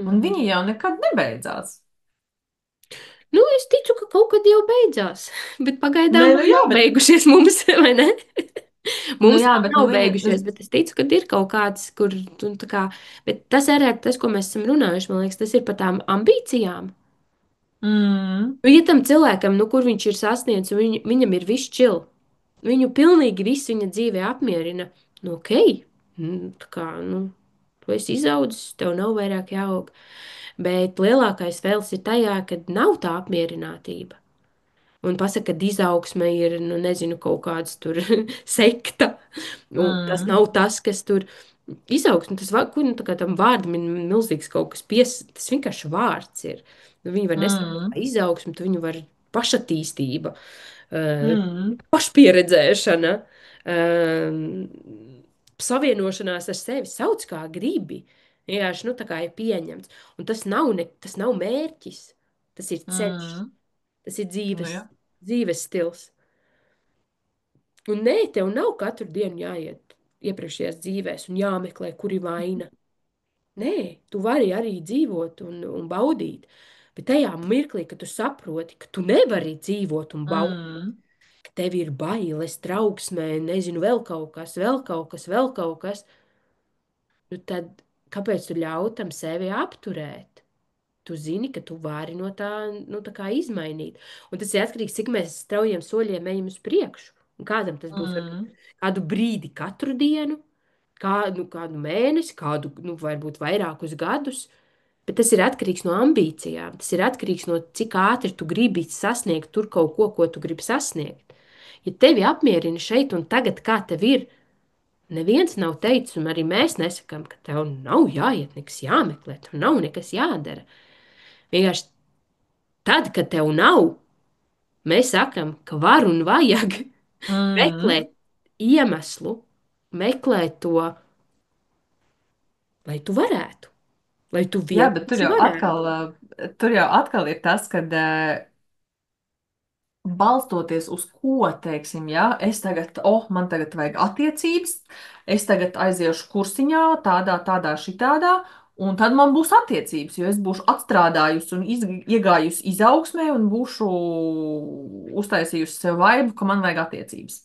un Mhm. viņi jau nekad nebeidzās. Nu, es ticu, ka kaut kad jau beidzās, bet Nē, pagaidām nu vēl jā, nav bet, beigušies mums, vai ne? nu Mums jā, vēl bet nu nav viņa, beigušies, bet es ticu, ka ir kaut kāds, kur tu tā kā, bet tas arī ir tas, ko mēs esam runājuši, man liekas, tas ir par tām ambīcijām. mm, Nu, ja tam cilvēkam, nu, kur viņš ir sasniedzis, un viņam ir viss čil, viņu pilnīgi viss viņa dzīvē apmierina, nu, ok, tā kā, nu, tu esi izaudzis, tev nav vairāk jāaug. Bet lielākais vēls ir tajā, ka nav tā apmierinātība. Un pasaka, ka izaugsme ir, nu, nezinu, kaut kāds tur sekta. Un tas mm, nav tas, kas tur izaugsme. Tas, nu, tā kā tam vārdam ir milzīgs kaut kas tas vienkārši vārds ir. Nu, viņi var nesaukt mm, par izaugsmu, tu viņu var pašattīstība, eh, mm, pašpieredzēšana, savienošanās ar sevi, sauc kā gribi. Vienkārši, nu, tā kā ir pieņemts. Un tas nav mērķis, tas ir ceļš, mm, tas ir nu dzīves, jā, dzīves stils. Un nē, tev nav katru dienu jāiet iepriekšējās dzīvēs un jāmeklē, kur ir vaina. Nē, tu vari arī dzīvot un baudīt. Bet tajā mirklī, kad tu saproti, ka tu nevari dzīvot un baudīt, mm, ka tev ir bailes, trauksmē, nezinu, vēl kaut kas, vēl kaut kas, vēl kaut kas, nu tad kāpēc tu ļauj tam sevi apturēt? Tu zini, ka tu vari no tā, nu, tā kā izmainīt. Un tas ir atkarīgs, cik mēs straujiem soļiem ejam uz priekšu. Un kādam tas būs varbūt mm, kādu brīdi katru dienu, kādu mēnesi, kādu, nu, varbūt vairākus gadus. Bet tas ir atkarīgs no ambīcijām. Tas ir atkarīgs no cik ātri tu gribi sasniegt tur kaut ko, ko tu gribi sasniegt. Ja tevi apmierina šeit un tagad, kā tev ir, neviens nav teicis, un arī mēs nesakām, ka tev nav jāiet, nekas jāmeklē, tev nav nekas jādara. Vienkārši tad, kad tev nav, mēs sakām, ka var un vajag Mm. meklēt iemeslu, meklēt to, lai tu varētu, lai tu Jā, bet vienkārši varētu. tur jau atkal ir tas, ka balstoties uz ko, teiksim, ja es tagad, man tagad vajag attiecības, es tagad aiziešu kursiņā, tādā, šitādā, un tad man būs attiecības, jo es būšu atstrādājusi un iegājusi izaugsmē un būšu uztaisījusi sev vaibu, ka man vajag attiecības.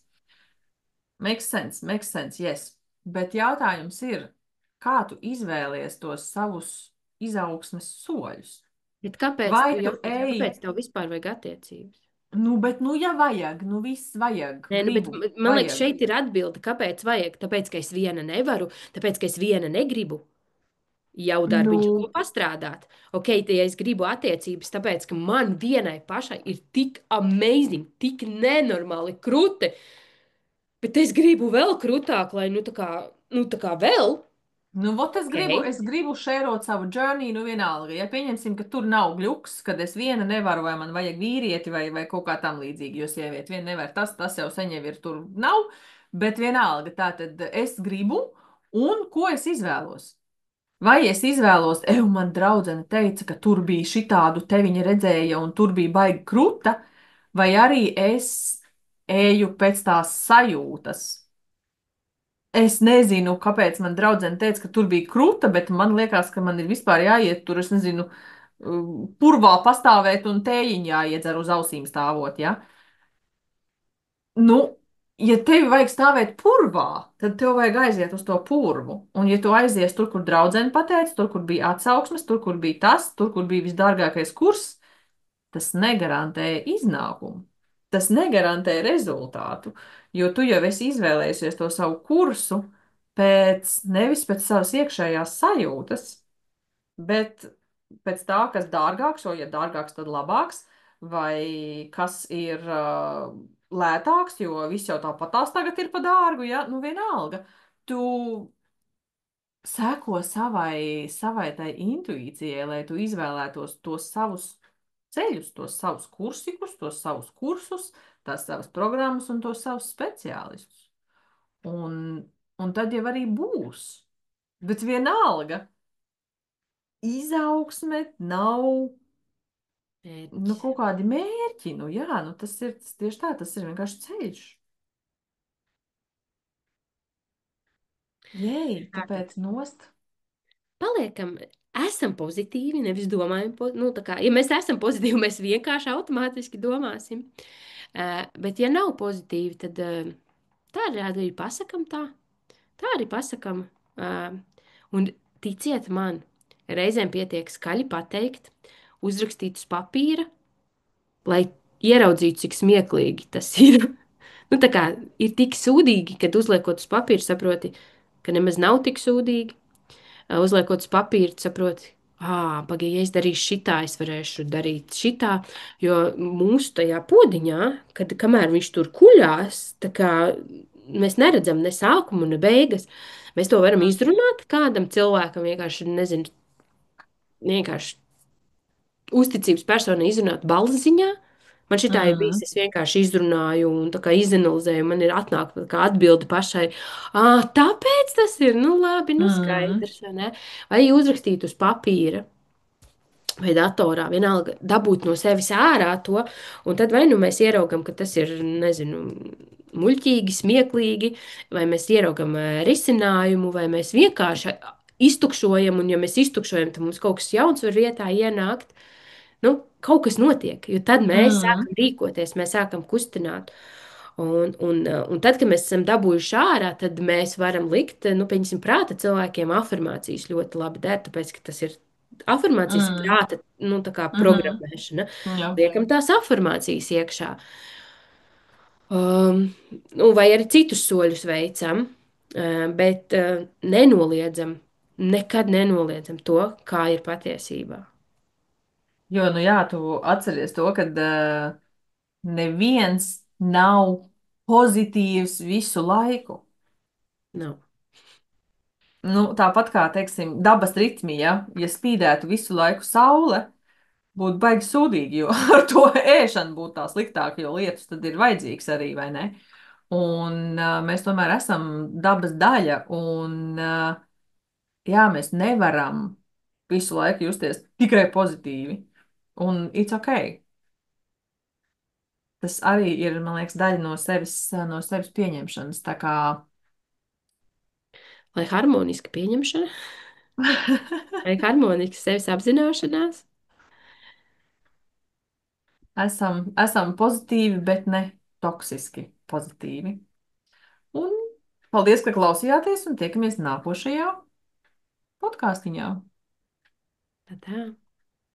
Makes sense, yes. Bet jautājums ir, kā tu izvēlies tos savus izaugsmes soļus? Bet kāpēc Vai tu tu jautā, ej, kāpēc tev vispār vajag attiecības? bet ja vajag, viss vajag, Nē, nu, bet gribu, man liekas, vajag. šeit ir atbilde, kāpēc vajag. Tāpēc, ka es viena nevaru, tāpēc, ka es viena negribu. Jau darbiņš, ko Nu, pastrādāt. Ok, tie ja es gribu attiecības, tāpēc, ka man vienai pašai ir tik amazing, tik nenormāli krūti, bet es gribu vēl krūtāk, lai, nu, tā kā vēl. vot Ok, es gribu šērot savu journey, vienalga. Ja pieņemsim, ka tur nav gluks, kad es viena nevaru, vai man vajag vīrieti, vai kaut kā tam līdzīgi, jo sieviete viena nevar, tas jau sen jau ir tur nav, bet vienalga, tā tad es gribu, un ko es izvēlos? Vai es izvēlos, man draudzene teica, ka tur bija šitādu te viņa redzēja, un tur bija baigi kruta, vai arī es eju pēc tās sajūtas. Es nezinu, kāpēc man draudzene teica, ka tur bija kruta, bet man liekas, ka man ir vispār jāiet tur, es nezinu, purvā pastāvēt un tējiņā jāiedzer uz ausīm stāvot, ja? Nu, ja tev vajag stāvēt purvā, tad tev vajag aiziet uz to purvu. Un, ja tu aizies tur, kur draudzene pateica, tur, kur bija atsauksmes, tur, kur bija tas, tur, kur bija visdārgākais kurs, tas negarantē iznākumu. Tas negarantē rezultātu, jo tu jau esi izvēlējies to savu kursu nevis pēc savas iekšējās sajūtas, bet pēc tā, kas dārgāks, jo, ja dārgāks, tad labāks, vai kas ir lētāks, jo viss jau tāpatās tagad ir pa dārgu, ja, vienalga. Tu seko savai tai intuīcijai, lai tu izvēlētos tos savus ceļus, tos savus kursikus, tos savus kursus, tās savas programmas un tos savus speciālistus. Un, un tad jau arī būs. Bet vienalga, izaugsme nav mērķis. kaut kādi mērķi. Jā, tas tieši tā, tas ir vienkārši ceļš. Jēj, Tātad kāpēc nost? paliekam, esam pozitīvi, nevis domājam, nu, tā kā, ja mēs esam pozitīvi, mēs vienkārši automātiski domāsim. Bet, ja nav pozitīvi, tad tā arī pasakam tā. Tā arī pasakam. Un ticiet man, reizēm pietiek skaļi pateikt, uzrakstīt uz papīra, lai ieraudzītu, cik smieklīgi tas ir. Nu, tā kā ir tik sūdīgi, kad uzliekot uz papīra, saproti, ka nemaz nav tik sūdīgi. Uzliekot uz papīra, saproti, pagaidi, ja es darīšu šitā, es varēšu darīt šitā. Jo mūsu tajā podziņā, kamēr viņš tur kuļās, tā kā mēs neredzam ne sākumu, ne beigas. Mēs to varam izrunāt kādam cilvēkam, vienkārši, nezinu, vienkārši uzticības personai izrunāt balziņā. Man šī tā ir bijis. Mm, Es vienkārši izrunāju un tā kā izanalizēju. Man ir atnāk tā kā atbilde pašai. Tāpēc tas ir, nu labi, nu mm, skaidrs, vai ne? Vai uzrakstīt uz papīra vai datorā, vienalga, dabūt no sevis ārā to, un tad vai nu mēs ieraugam, ka tas ir, nezinu, muļķīgi, smieklīgi, vai mēs ieraugam risinājumu, vai mēs vienkārši iztukšojam, un ja mēs iztukšojam, tad mums kaut kas jauns var vietā ienākt. Nu, kaut kas notiek, jo tad mēs mm, sākam rīkoties, mēs sākam kustināt. Un tad, kad mēs esam dabūjuši ārā, tad mēs varam likt, nu, pieņemsim, prāta cilvēkiem afirmācijas ļoti labi der, tāpēc, ka tas ir afirmācijas mm, prāta, nu, tā kā mm, programmēšana. jā. Liekam tās afirmācijas iekšā. Um, nu, vai arī citus soļus veicam. Bet nenoliedzam, nekad nenoliedzam to, kā ir patiesībā. Jo, nu jā, tu atceries to, ka neviens nav pozitīvs visu laiku. Nav. Nu, tāpat kā, teiksim, dabas ritmi, ja spīdētu visu laiku saule, būtu baigi sūdīgi, jo ar to ēšanu būtu tā sliktāk, jo lietus tad ir vajadzīgs arī, vai ne? Un mēs tomēr esam dabas daļa, un jā, mēs nevaram visu laiku justies tikai pozitīvi. Un it's ok. Tas arī ir, man liekas, daļa no sevis pieņemšanas. Tā kā Lai harmoniska pieņemšana, vai harmoniska sevis apzināšanās, esam pozitīvi, bet ne toksiski pozitīvi. Un paldies, ka klausījāties un tiekamies nākošajā podkāstiņā. tā tā.